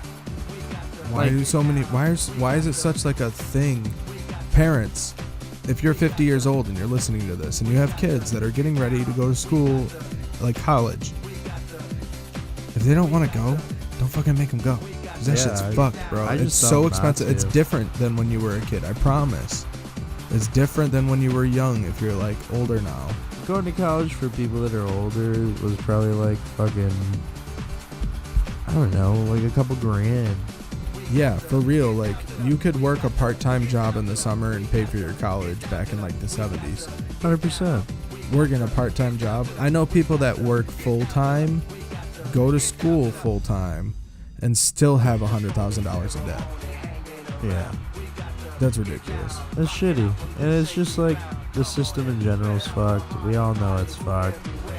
why do so many? Why is it such like a thing? Parents, if you're 50 years old and you're listening to this and you have kids that are getting ready to go to school, like college, if they don't want to go, don't fucking make them go. 'Cause that shit's fucked, bro. It's so expensive. It's different than when you were a kid. I promise. It's different than when you were young. If you're like older now. Going to college for people that are older was probably like fucking, I don't know, like a couple grand. Yeah, for real. Like, you could work a part-time job in the summer and pay for your college back in like the 70s. 100%. Working a part-time job. I know people that work full-time, go to school full-time, and still have $100,000 in debt. Yeah. That's ridiculous. That's shitty. And it's just like the system in general is fucked. We all know it's fucked.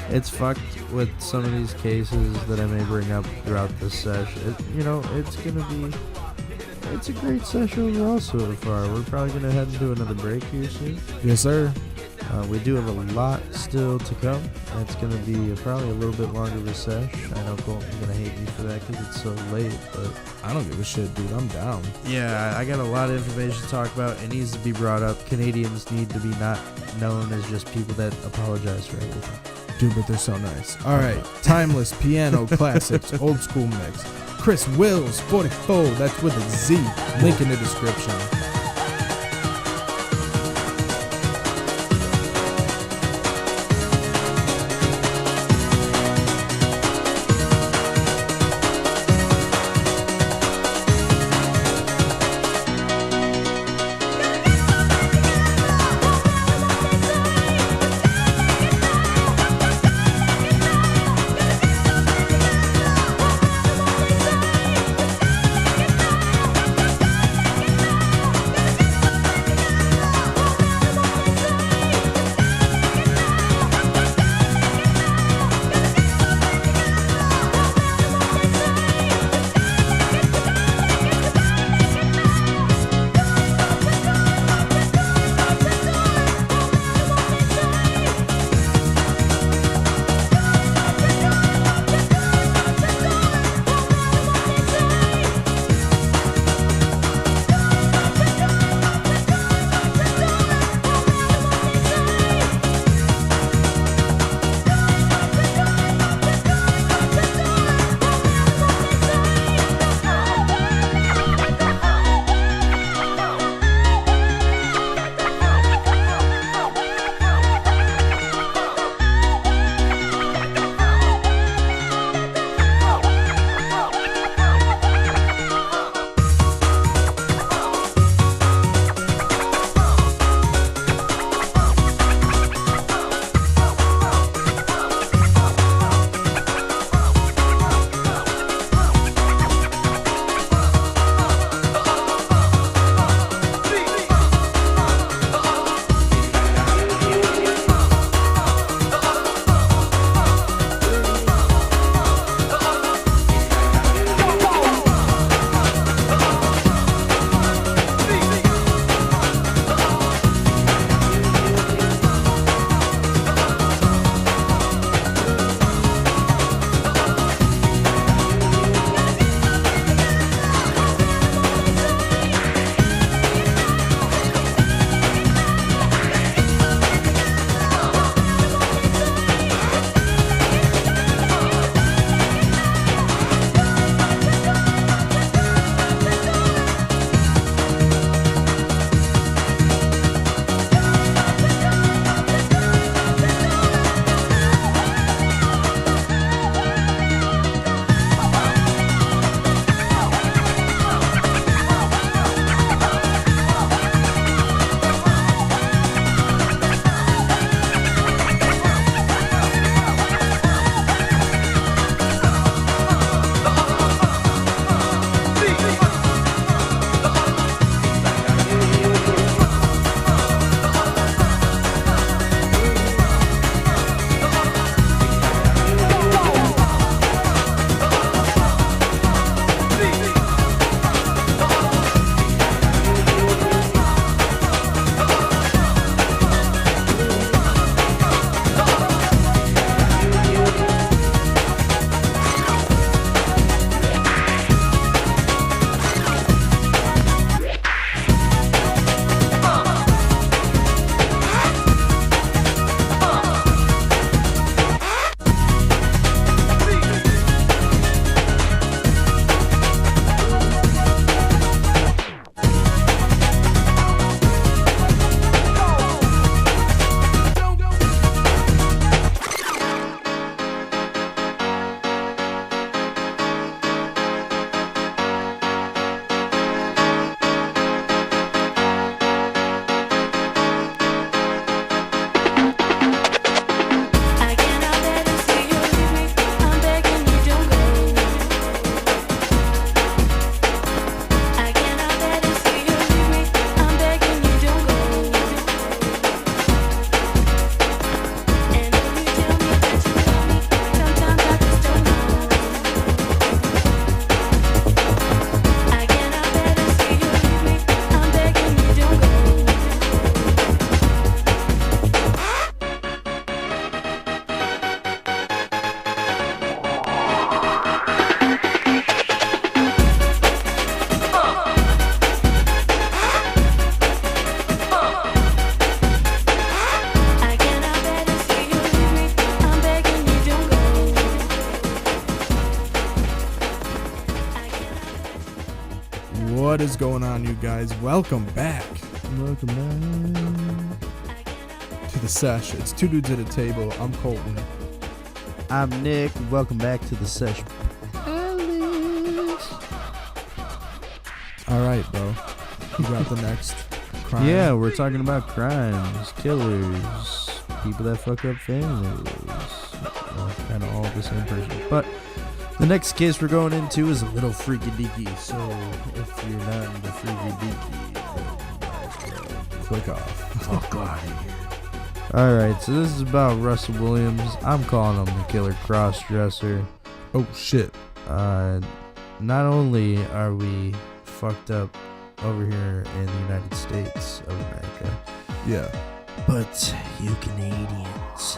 It's fucked with some of these cases that I may bring up throughout this session. It's a great session overall so far. We're probably going to head into another break here soon. Yes, sir. We do have a lot still to come. It's going to be probably a little bit longer of a sesh. I know Colton's going to hate me for that because it's so late, but I don't give a shit, dude. I'm down. yeah, I got a lot of information to talk about. It needs to be brought up. Canadians need to be not known as just people that apologize for everything. Dude, but they're so nice. All right. Timeless piano classics, old school mix. Chris Wills, 44. That's with a Z. Link in the description. What is going on, you guys? Welcome back. Welcome back to the Sesh. It's two dudes at a table. I'm Colton. I'm Nick. Welcome back to the Sesh. All right, bro. You got the next crime? Yeah, we're talking about crimes, killers, people that fuck up families. Well, kind of all the same person. But the next case we're going into is a little freaky deaky. So if you're not into freaky deaky, Click off. fuck out of here. Alright, so this is about Russell Williams. I'm calling him the killer cross-dresser. Oh, shit. Not only are we fucked up over here in the United States of America, Yeah. but you Canadians,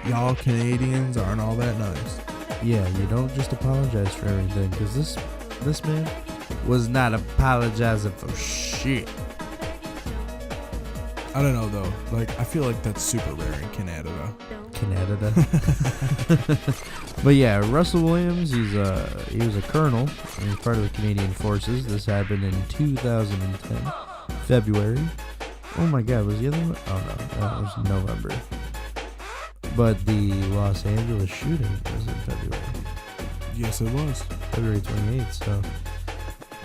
Y'all Canadians aren't all that nice. yeah, you don't just apologize for everything, because this man was not apologizing for shit. I don't know, though. Like, I feel like that's super rare in Canada. But yeah, Russell Williams, he was a colonel, and he's part of the Canadian Forces. This happened in 2010, February. Oh my God, was the other one? Oh no, that was November. But the Los Angeles shooting was in February. Yes, it was. February 28th, so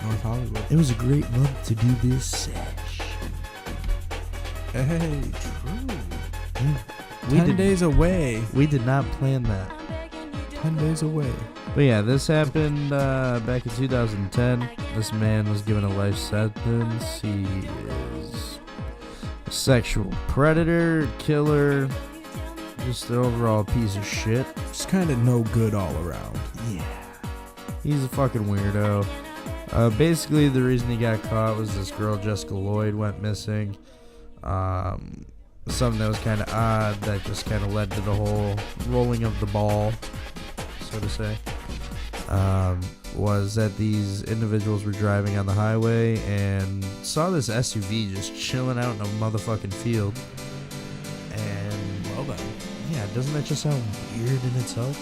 North Hollywood. it was a great month to do this sesh. Hey, true. Yeah. 10 days away. We did not plan that. 10 days away. But yeah, this happened back in 2010. This man was given a life sentence. He is a sexual predator, killer, just an overall piece of shit. Just kind of no good all around. Yeah. He's a fucking weirdo. Basically, the reason he got caught was this girl, Jessica Lloyd, went missing. Something that was kind of odd that just kind of led to the whole rolling of the ball, so to say, was that these individuals were driving on the highway and saw this SUV just chilling out in a motherfucking field. And, Well then. yeah, doesn't that just sound weird in itself?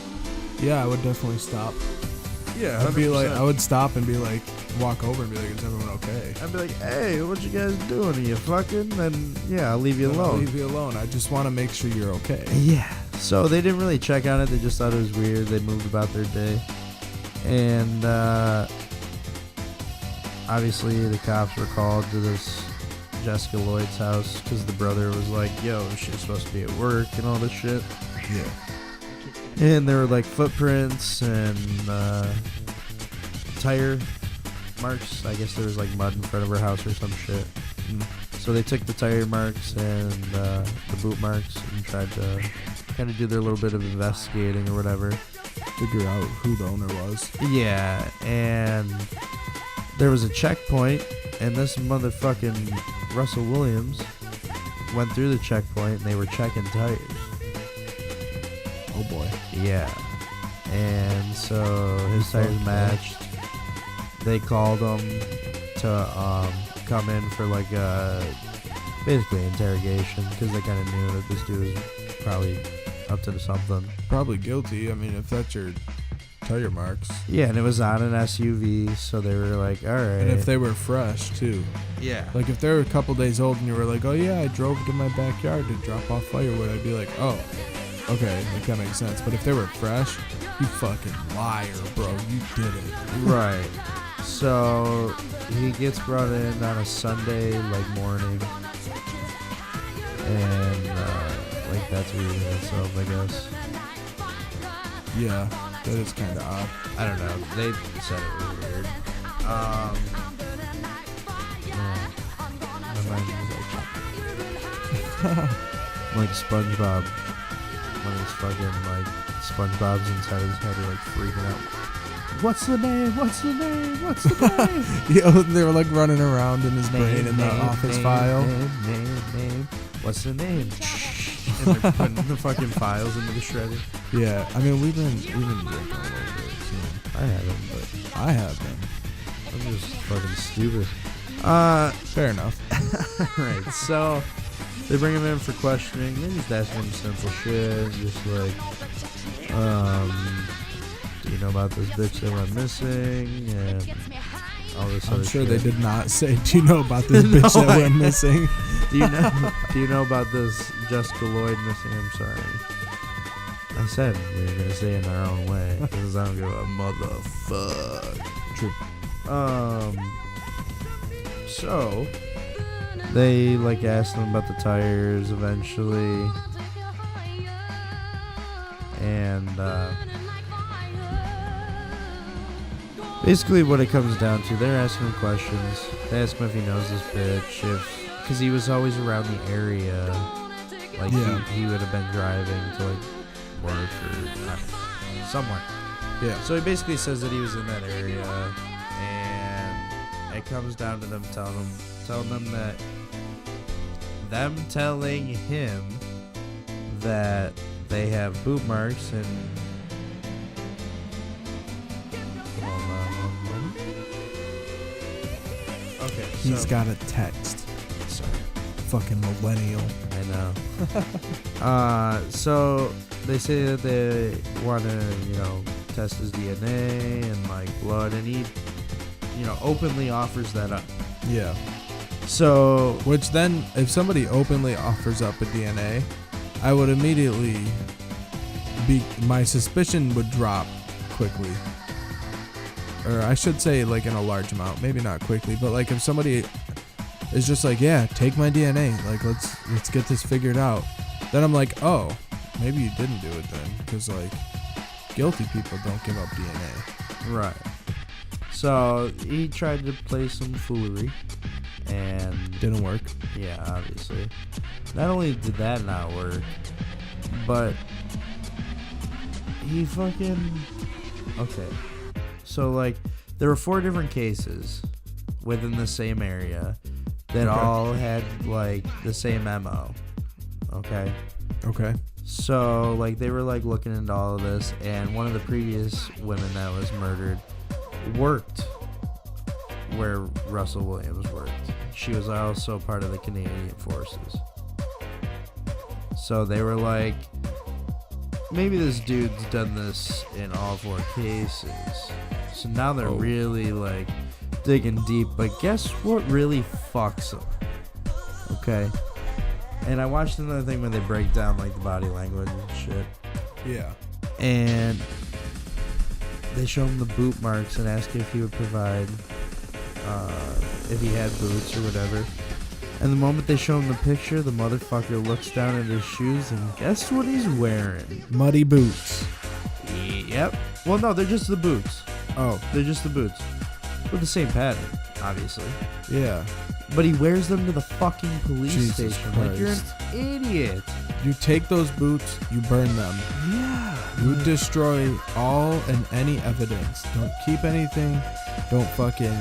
Yeah, I would definitely stop. Yeah, I'd be like, I would stop and be like, walk over and be like, is everyone okay? I'd be like, hey, what you guys doing? Are you fucking? And yeah, I'll leave you I'll alone. leave you alone. I just want to make sure you're okay. Yeah. So they didn't really check on it. They just thought it was weird. They moved about their day. And obviously the cops were called to this Jessica Lloyd's house because the brother was like, yo, she's supposed to be at work and all this shit. Yeah. And there were like footprints and tire marks. I guess there was like mud in front of her house or some shit. So they took the tire marks and the boot marks and tried to kind of do their little bit of investigating or whatever. Figure out who the owner was. Yeah, and there was a checkpoint, and this motherfucking Russell Williams went through the checkpoint and they were checking tires. Oh boy. Yeah. And so his tires matched. They called him to come in for like basically interrogation because they kind of knew that this dude was probably up to something. Probably guilty. I mean, if that's your tire marks. Yeah, and it was on an SUV, so they were like, all right. And if they were fresh too. Yeah. Like if they were a couple days old and you were like, oh yeah, I drove to my backyard to drop off firewood, I'd be like, oh, okay, like that makes sense. But if they were fresh, you fucking liar, bro. You did it. Right. So he gets brought in on a Sunday like morning, and like that's weird in itself, I guess. Yeah, that is kind of odd. I don't know. They said it was weird. Yeah. My mind was like SpongeBob when he's fucking like SpongeBob's inside his head, like freaking out. What's the name? What's the name? What's the name? Yeah, they were like running around in his brain in the office file. Name. What's the name? And they're putting the fucking files into the shredder. Yeah, I mean we've been drinking a little bit. So. I haven't, but I have been. I'm just fucking stupid. Fair enough. Right, so they bring him in for questioning. They just ask him simple shit, just like, do you know about this bitch that went missing? And all this I'm other sure shit. they did not say, do you know about this bitch that went missing? Do you know about this Jessica Lloyd missing? I'm sorry. I said we were gonna say it in our own way because I don't give a motherfuck. True. So they like asked them about the tires eventually, and basically what it comes down to, they're asking him questions. They ask him if he knows this bitch, because he was always around the area. Like he would have been driving to like work or somewhere. Yeah. So he basically says that he was in that area, and it comes down to them telling him that they have boot marks and. Hold on one minute. Okay. He's got a text. Sorry. Fucking millennial. I know. So they say that they want to, test his DNA and like blood, and he, openly offers that up. Yeah. So, which then, if somebody openly offers up a DNA, I would immediately my suspicion would drop quickly. Or I should say, like, in a large amount. Maybe not quickly, but like if somebody is just like, yeah, take my DNA, like let's get this figured out, then I'm like, oh, maybe you didn't do it then, because like guilty people don't give up DNA. Right. So he tried to play some foolery, and didn't work. Yeah, obviously. Not only did that not work, but he fucking... Okay. So, like, there were 4 different cases within the same area that all had, like, the same MO. Okay? Okay. So, like, they were, like, looking into all of this, and one of the previous women that was murdered worked where Russell Williams worked. She was also part of the Canadian Forces. So they were like, maybe this dude's done this in all 4 cases. So now they're really like digging deep. But guess what really fucks them? Okay. And I watched another thing when they break down like the body language and shit. Yeah. And they show him the boot marks and ask if he would provide if he had boots or whatever. And the moment they show him the picture, the motherfucker looks down at his shoes and guess what he's wearing? Muddy boots. Yep. Well, no, they're just the boots. Oh. They're just the boots. With the same pattern, obviously. Yeah. But he wears them to the fucking police Jesus station. Christ. Like, you're an idiot. You take those boots, you burn them. Yeah. You destroy all and any evidence. Don't keep anything. Don't fucking...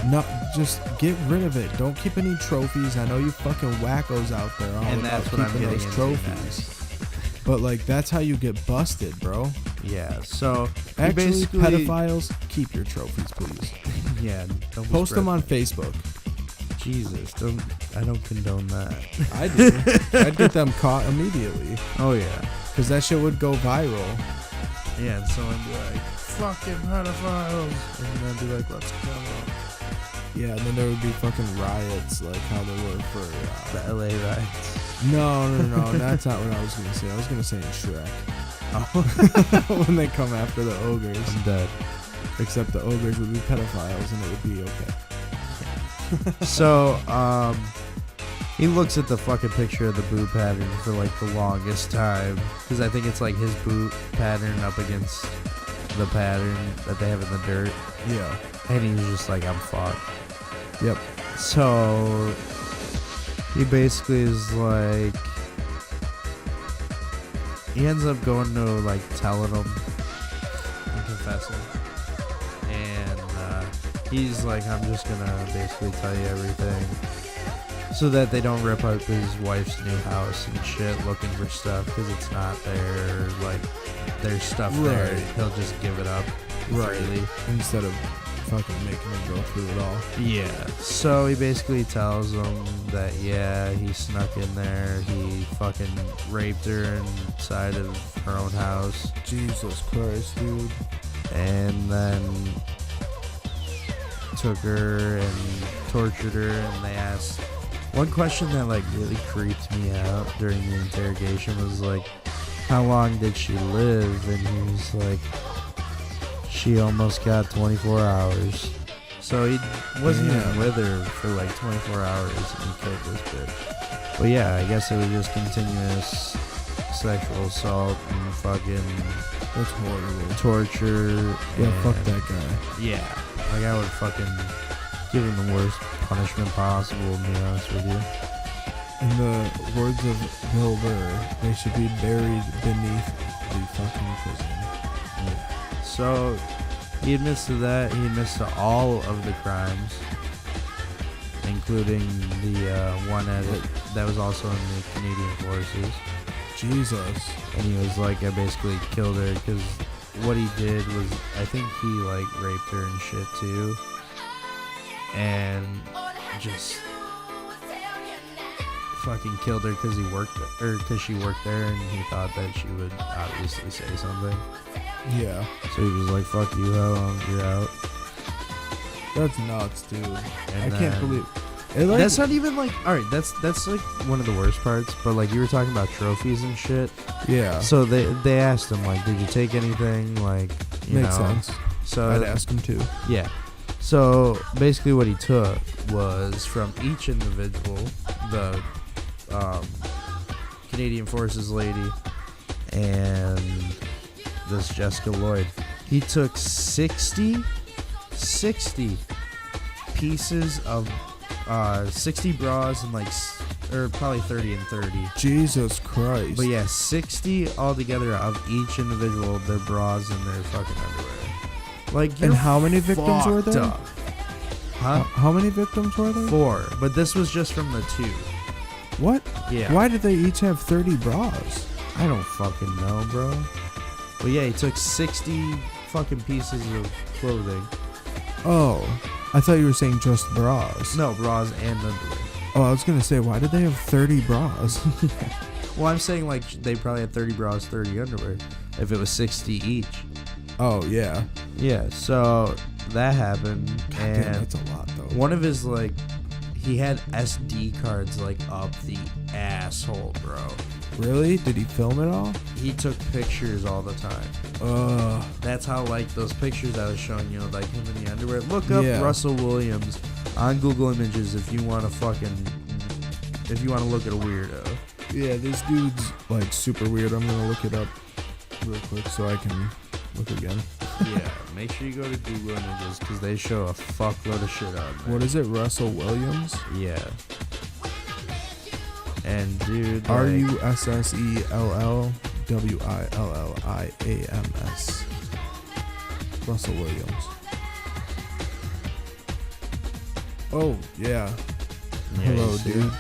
No, just get rid of it. Don't keep any trophies. I know you fucking wackos out there all And about that's what I'm keeping getting those into trophies. But like, that's how you get busted, bro. Yeah. So actually, pedophiles, keep your trophies, please. Yeah. Don't post them on Facebook. Jesus, I don't condone that. I do. I'd get them caught immediately. Oh yeah, because that shit would go viral. Yeah, and someone would be like, "Fucking pedophiles," and then be like, "Let's go." Yeah, and then there would be fucking riots like how there were for the LA riots. No, that's not what I was gonna say. I was gonna say in Shrek. Oh. When they come after the ogres. I'm dead. Except the ogres would be pedophiles and it would be okay. So, he looks at the fucking picture of the boot pattern for like the longest time, because I think it's like his boot pattern up against the pattern that they have in the dirt. Yeah. And he's just like, I'm fucked. Yep. So he basically is like, he ends up going to like telling them and confessing, and he's like, I'm just gonna basically tell you everything so that they don't rip up his wife's new house and shit looking for stuff, because it's not there. Like, there's stuff there, he'll just give it up freely instead of fucking making him go through it all. Yeah. So he basically tells them that, yeah, he snuck in there, he fucking raped her inside of her own house. Jesus Christ, dude. And then took her and tortured her, and they asked one question that like really creeped me out during the interrogation was like, how long did she live? And he was like, she almost got 24 hours. So he wasn't even with her for like 24 hours, and he killed this bitch. But yeah, I guess it was just continuous sexual assault and fucking That's horrible. torture. Yeah, fuck that guy. Yeah, like I would fucking give him the worst punishment possible, to be honest with you. In the words of Bill Burr, they should be buried beneath the fucking prison. Yeah. So he admits to that. He admits to all of the crimes, including the one that was also in the Canadian Forces. Jesus. And he was like, I basically killed her because what he did was, I think he like raped her and shit too, and just fucking killed her because she worked there, and he thought that she would obviously say something. Yeah. So he was like, fuck you, how you're out. That's nuts, dude. And I can't believe it. Like, that's not even like, alright, that's like one of the worst parts, but like you were talking about trophies and shit. Yeah. So they asked him like, did you take anything? Like, you Makes know. sense. So I'd ask him too. Yeah. So basically what he took was from each individual, the Canadian Forces lady and this Jessica Lloyd, he took 60 pieces of 60 bras and like, or probably 30 and 30. Jesus Christ. But yeah, 60 altogether of each individual, their bras and their fucking underwear. Like, and how many victims were there? Up. Huh? How many victims were there? 4, but this was just from the 2. What? Yeah. Why did they each have 30 bras? I don't fucking know, bro. But yeah, he took 60 fucking pieces of clothing. Oh, I thought you were saying just bras. No, bras and underwear. Oh, I was gonna say, why did they have 30 bras? Well, I'm saying like they probably had 30 bras, 30 underwear. If it was 60 each. Oh yeah. Yeah. So that happened, and Damn, that's a lot though. one of his like, he had SD cards like up the asshole, bro. Really? Did he film it all? He took pictures all the time. That's how like those pictures I was showing you, like him in the underwear. Look up Russell Williams on Google Images if you want to look at a weirdo. Yeah, this dude's like super weird. I'm gonna look it up real quick so I can look again. Yeah, make sure you go to Google Images because they show a fuckload of shit on there. What is it, Russell Williams? Yeah. And dude, RussellWilliams. Russell Williams. Oh yeah. Hello, dude.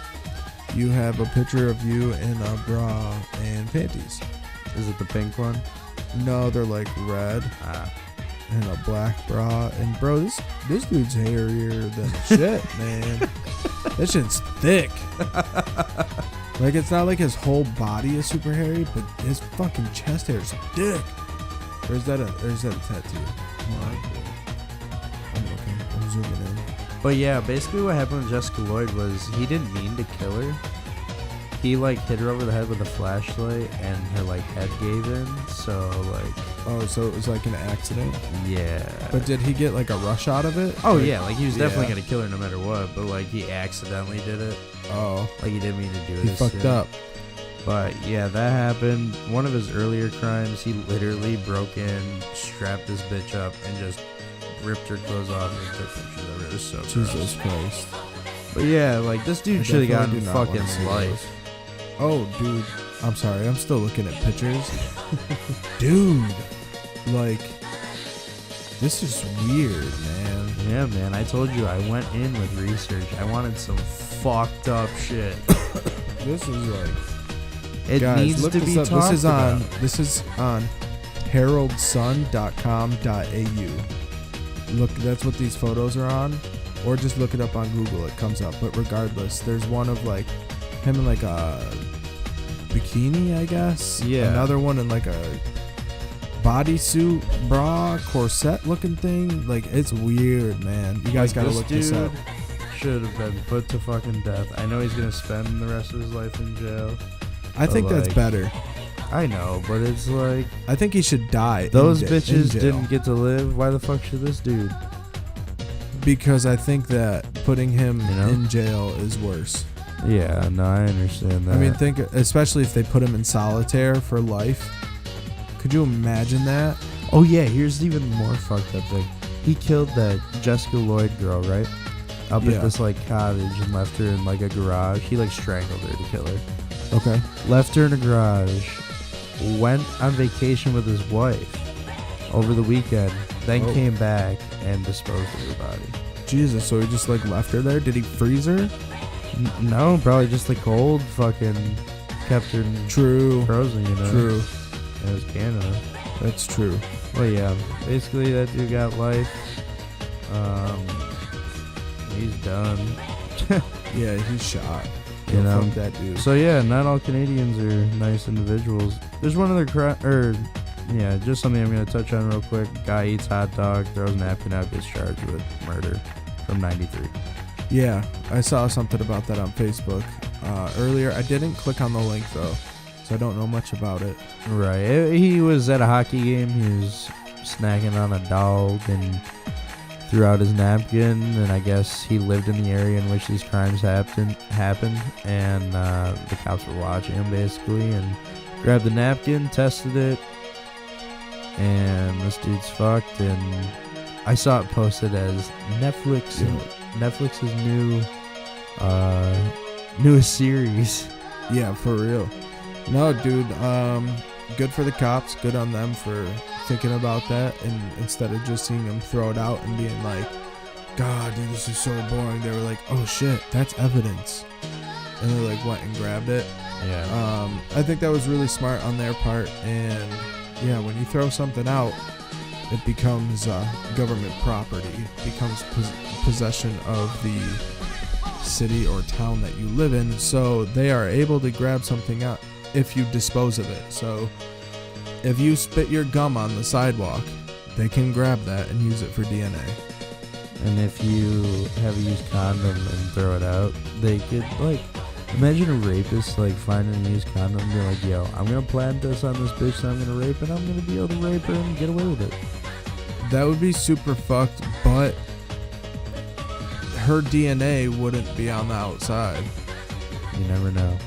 You have a picture of you in a bra and panties. Is it the pink one? No, they're like red. And a black bra. And bro, this dude's hairier than shit, man. That shit's thick. Like, it's not like his whole body is super hairy, but his fucking chest hair is thick. Or is that a tattoo? I'm looking. I'm zooming in. But yeah, basically what happened with Jessica Lloyd was he didn't mean to kill her. He like hit her over the head with a flashlight and her like head gave in. So like, oh, so it was like an accident? Yeah. But did he get like a rush out of it? Oh yeah, like he was definitely gonna kill her no matter what, but like he accidentally did it. Oh. Like he didn't mean to do it. He fucked up. But yeah, that happened. One of his earlier crimes, he literally broke in, strapped this bitch up, and just ripped her clothes off and took pictures of her. It was so Jesus gross. Christ. But yeah, like this dude should have gotten fucking life. Oh, dude. I'm sorry. I'm still looking at pictures. Dude. Like, this is weird, man. Yeah, man. I told you I went in with research. I wanted some fucked up shit. This is like... It guys, needs look to be talked about. This is on heraldsun.com.au. Look, that's what these photos are on. Or just look it up on Google. It comes up. But regardless, there's one of like him in like a bikini, I guess. Yeah. Another one in like a bodysuit, bra, corset looking thing. Like, it's weird, man. You guys gotta look this up. Should have been put to fucking death. I know he's gonna spend the rest of his life in jail. I think that's better. I know, but it's like, I think he should die. Those bitches didn't get to live. Why the fuck should this dude? Because I think that putting him in jail is worse. Yeah, no, I understand that. I mean, think, especially if they put him in solitaire for life. Could you imagine that? Oh yeah, here's the even more fucked up thing. He killed that Jessica Lloyd girl, right? Up at this like cottage and left her in like a garage. He like strangled her to kill her. Okay. Left her in a garage. Went on vacation with his wife over the weekend. Then came back and disposed of her body. Jesus, so he just like left her there? Did he freeze her? No, probably just the cold fucking kept her frozen, you know? True. It was Canada. That's true. Well, yeah, basically that dude got life. He's done. Yeah, he's shot. You know, fuck that dude. So yeah, not all Canadians are nice individuals. There's one other just something I'm gonna touch on real quick. Guy eats hot dog, throws napkin out, gets charged with murder from '93. Yeah, I saw something about that on Facebook earlier. I didn't click on the link though, so I don't know much about it. Right, he was at a hockey game. He was snacking on a dog and threw out his napkin, and I guess he lived in the area in which these crimes happened, and the cops were watching him basically, and grabbed the napkin, tested it, and this dude's fucked. And I saw it posted as Netflix's newest series. Yeah, for real. No, dude. Good for the cops. Good on them for thinking about that, and instead of just seeing him throw it out and being like, God, dude, this is so boring, they were like, oh shit, that's evidence, and they like went and grabbed it. Yeah. I think that was really smart on their part, and yeah, when you throw something out, it becomes government property. It becomes possession of the city or town that you live in, so they are able to grab something out if you dispose of it. So if you spit your gum on the sidewalk, they can grab that and use it for DNA. And if you have a used condom and throw it out, they could, like, imagine a rapist, like, finding a used condom and be like, yo, I'm going to plant this on this bitch that I'm going to rape, and I'm going to be able to rape her and get away with it. That would be super fucked, but her DNA wouldn't be on the outside. You never know.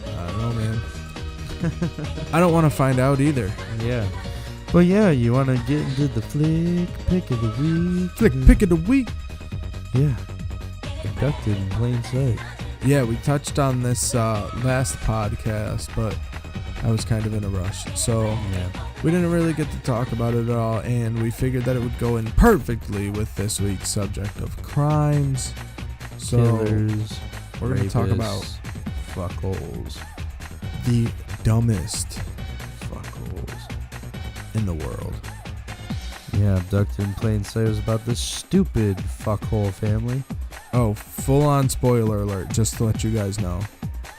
I don't know, man. I don't want to find out either. Yeah. But yeah, you want to get into the flick pick of the week. Flick pick of the week. Yeah. Abducted in plain sight. Yeah, we touched on this last podcast, but I was kind of in a rush. So we didn't really get to talk about it at all, and we figured that it would go in perfectly with this week's subject of crimes. So killers, we're going to talk about fuckholes. The dumbest fuckholes in the world. Yeah, Abducted in Plain Sight was about this stupid fuckhole family. Oh, full-on spoiler alert, just to let you guys know.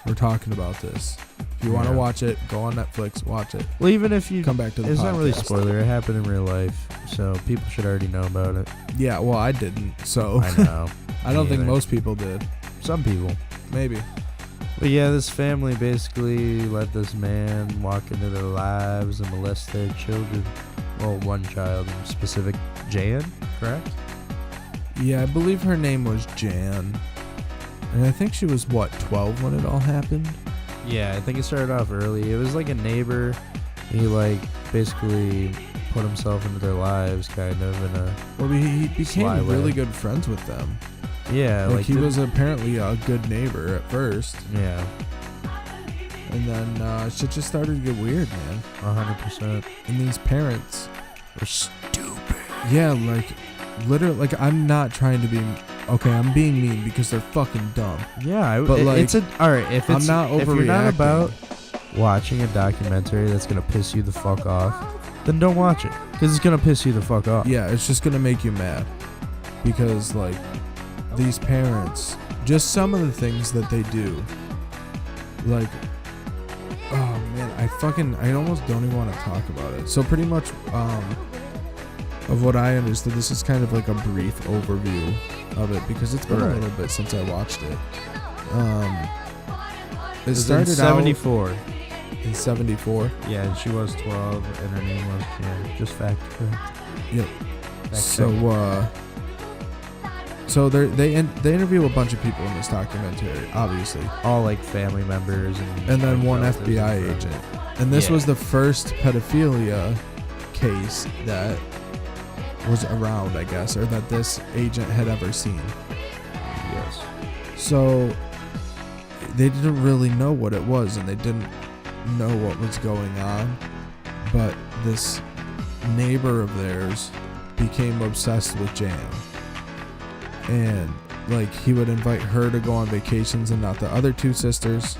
We're talking about this. If you want to watch it, go on Netflix, watch it. Well, even if you come back to the it's podcast. Not really a spoiler. It happened in real life, so people should already know about it. Yeah, well, I didn't, so. I know. I don't think most people did. Some people. Maybe. But yeah, this family basically let this man walk into their lives and molest their children. Well, one child in specific, Jan, correct? Yeah, I believe her name was Jan. And I think she was, 12 when it all happened? Yeah, I think it started off early. It was like a neighbor. He, basically put himself into their lives, kind of, in a Well, he became really way. good friends with them. Yeah. He was apparently a good neighbor at first. Yeah. And then shit just started to get weird, man. 100%. And these parents were stupid. Yeah, literally, I'm not trying to be... Okay, I'm being mean because they're fucking dumb. Yeah, but it's alright. If I'm not overreacting. If you're not about watching a documentary that's gonna piss you the fuck off, then don't watch it, because it's gonna piss you the fuck off. Yeah, it's just gonna make you mad because these parents, just some of the things that they do, Oh man, I almost don't even want to talk about it. So pretty much, of what I understood, this is kind of like a brief overview of it because it's been a little bit since I watched it. It started in 74. In 74. Yeah, and she was 12, and her name was just fact correct. Yep. So they interview a bunch of people in this documentary, obviously. All like family members and then one FBI agent. And this was the first pedophilia case that was around, I guess, or that this agent had ever seen. Yes. So they didn't really know what it was, and they didn't know what was going on. But this neighbor of theirs became obsessed with Jan. And like he would invite her to go on vacations and not the other two sisters,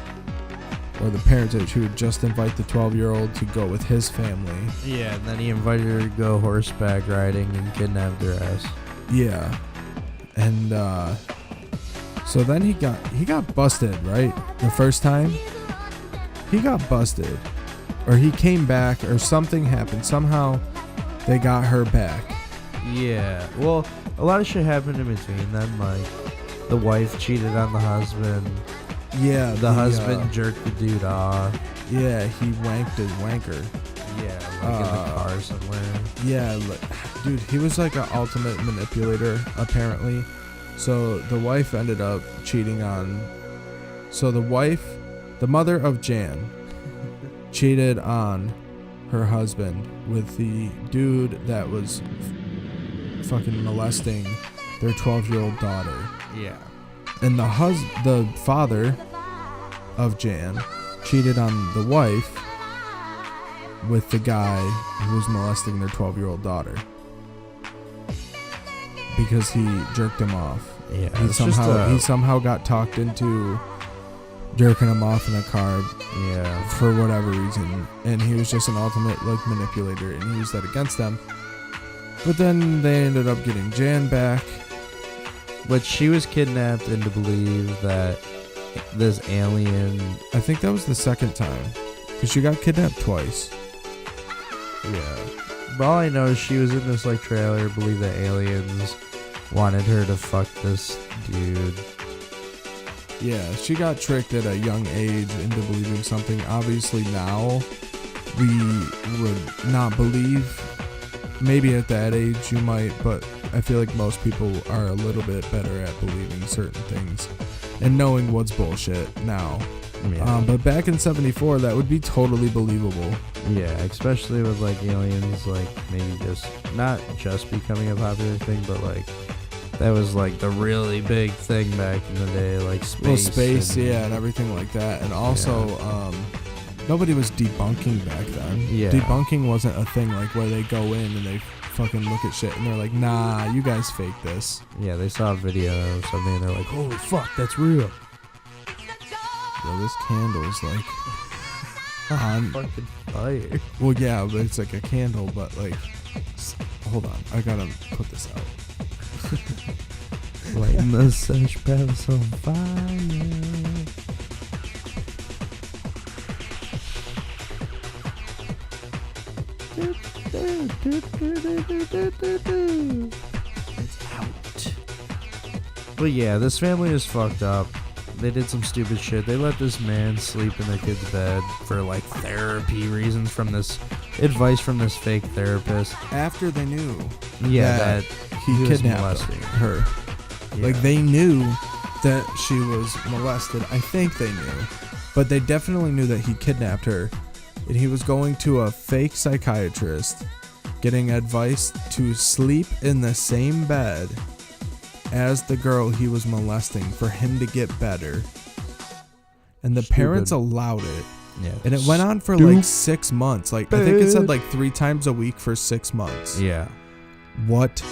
or the parents. He would just invite the 12-year-old to go with his family. Yeah, and then he invited her to go horseback riding and kidnapped her ass. Yeah, and so then he got busted, right? The first time he got busted, or he came back, or something happened. Somehow they got her back. Yeah, well, a lot of shit happened in between them. Like the wife cheated on the husband. Yeah, the husband jerked the dude off. Yeah, he wanked his wanker. Yeah, like in the car somewhere. Yeah, dude, he was like an ultimate manipulator, apparently. So the wife ended up cheating on. So the mother of Jan, cheated on her husband with the dude that was fucking molesting their 12-year-old daughter. Yeah. And the father of Jan cheated on the wife with the guy who was molesting their 12-year-old daughter because he jerked him off. Yeah. He somehow got talked into jerking him off in a car. Yeah. For whatever reason, and he was just an ultimate like manipulator, and he used that against them. But then they ended up getting Jan back. But she was kidnapped into believe that this alien... I think that was the second time. Because she got kidnapped twice. Yeah. But all I know is she was in this like trailer, believe that aliens wanted her to fuck this dude. Yeah, she got tricked at a young age into believing something. Obviously now, we would not believe. Maybe at that age you might, but I feel like most people are a little bit better at believing certain things and knowing what's bullshit now. Yeah. But back in 74, that would be totally believable. Yeah, especially with like aliens, like maybe just not just becoming a popular thing, but like that was like the really big thing back in the day, like space. Well, space, and everything like that. And also, nobody was debunking back then. Yeah. Debunking wasn't a thing like where they go in and they fucking look at shit and they're like, nah, you guys fake this. Yeah, they saw a video of something and they're like, holy fuck, that's real. Yo, this candle's like on fucking fire. Well, yeah, but it's like a candle, but like, hold on, I gotta put this out. Lighting the Sesh paths on fire. It's out. But yeah, this family is fucked up. They did some stupid shit. They let this man sleep in their kid's bed for like therapy reasons from this advice from this fake therapist. After they knew that he kidnapped her. Yeah. Like they knew that she was molested. I think they knew. But they definitely knew that he kidnapped her. And he was going to a fake psychiatrist, getting advice to sleep in the same bed as the girl he was molesting for him to get better. And the parents allowed it. Yeah. And it went on for like 6 months. Like I think it said like 3 times a week for 6 months. Yeah. What?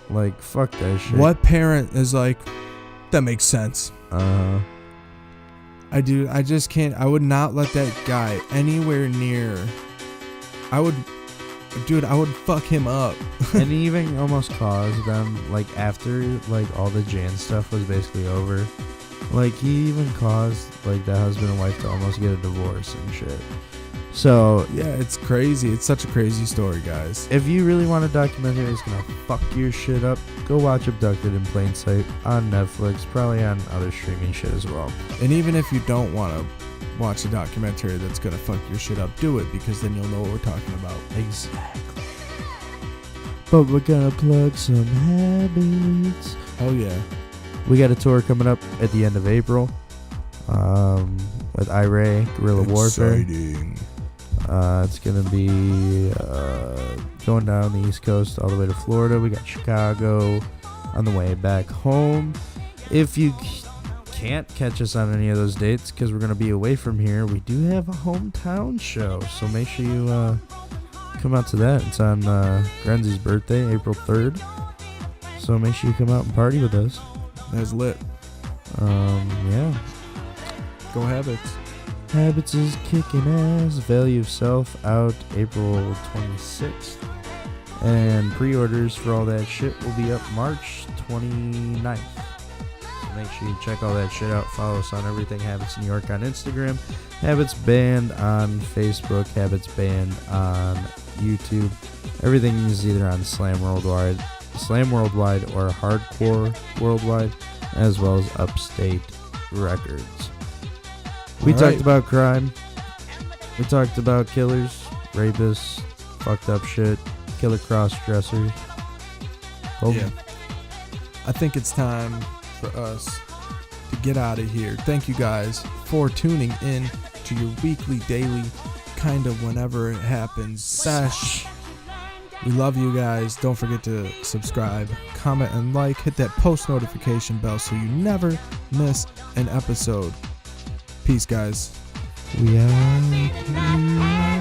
Like, fuck that shit. What parent is like, that makes sense? I just can't. I would not let that guy anywhere near. I would fuck him up. And he even almost caused them, like, after, like, all the Jan stuff was basically over, Like, he even caused, like, the husband and wife to almost get a divorce and shit. So, yeah, it's crazy. It's such a crazy story, guys. if you really want a documentary that's gonna fuck your shit up, go watch Abducted in Plain Sight on Netflix, probably on other streaming shit as well. And even if you don't want to watch a documentary that's going to fuck your shit up, do it, because then you'll know what we're talking about. Exactly. But we're gonna plug some habits. Oh, yeah. We got a tour coming up at the end of April with IRA, Guerrilla Warfare. Exciting. It's going to be going down the East Coast all the way to Florida. We got Chicago on the way back home. If you can't catch us on any of those dates because we're going to be away from here, we do have a hometown show. So make sure you come out to that. It's on Grenzy's birthday, April 3rd. So make sure you come out and party with us. That's lit. Yeah. Go Habits. Habits is kicking ass. Value of Self out April 26th. And pre-orders for all that shit will be up March 29th. So make sure you check all that shit out. Follow us on everything Habits New York on Instagram. Habits Band on Facebook. Habits Band on YouTube. Everything is either on Slam Worldwide or Hardcore Worldwide, as well as Upstate Records. We talked about crime. We talked about killers, rapists, fucked up shit, killer cross-dressers. Yeah. I think it's time for us to get out of here. Thank you guys for tuning in to your weekly, daily, kind of whenever it happens, Sesh. We love you guys. Don't forget to subscribe, comment, and like. Hit that post notification bell so you never miss an episode. Peace, guys. We out.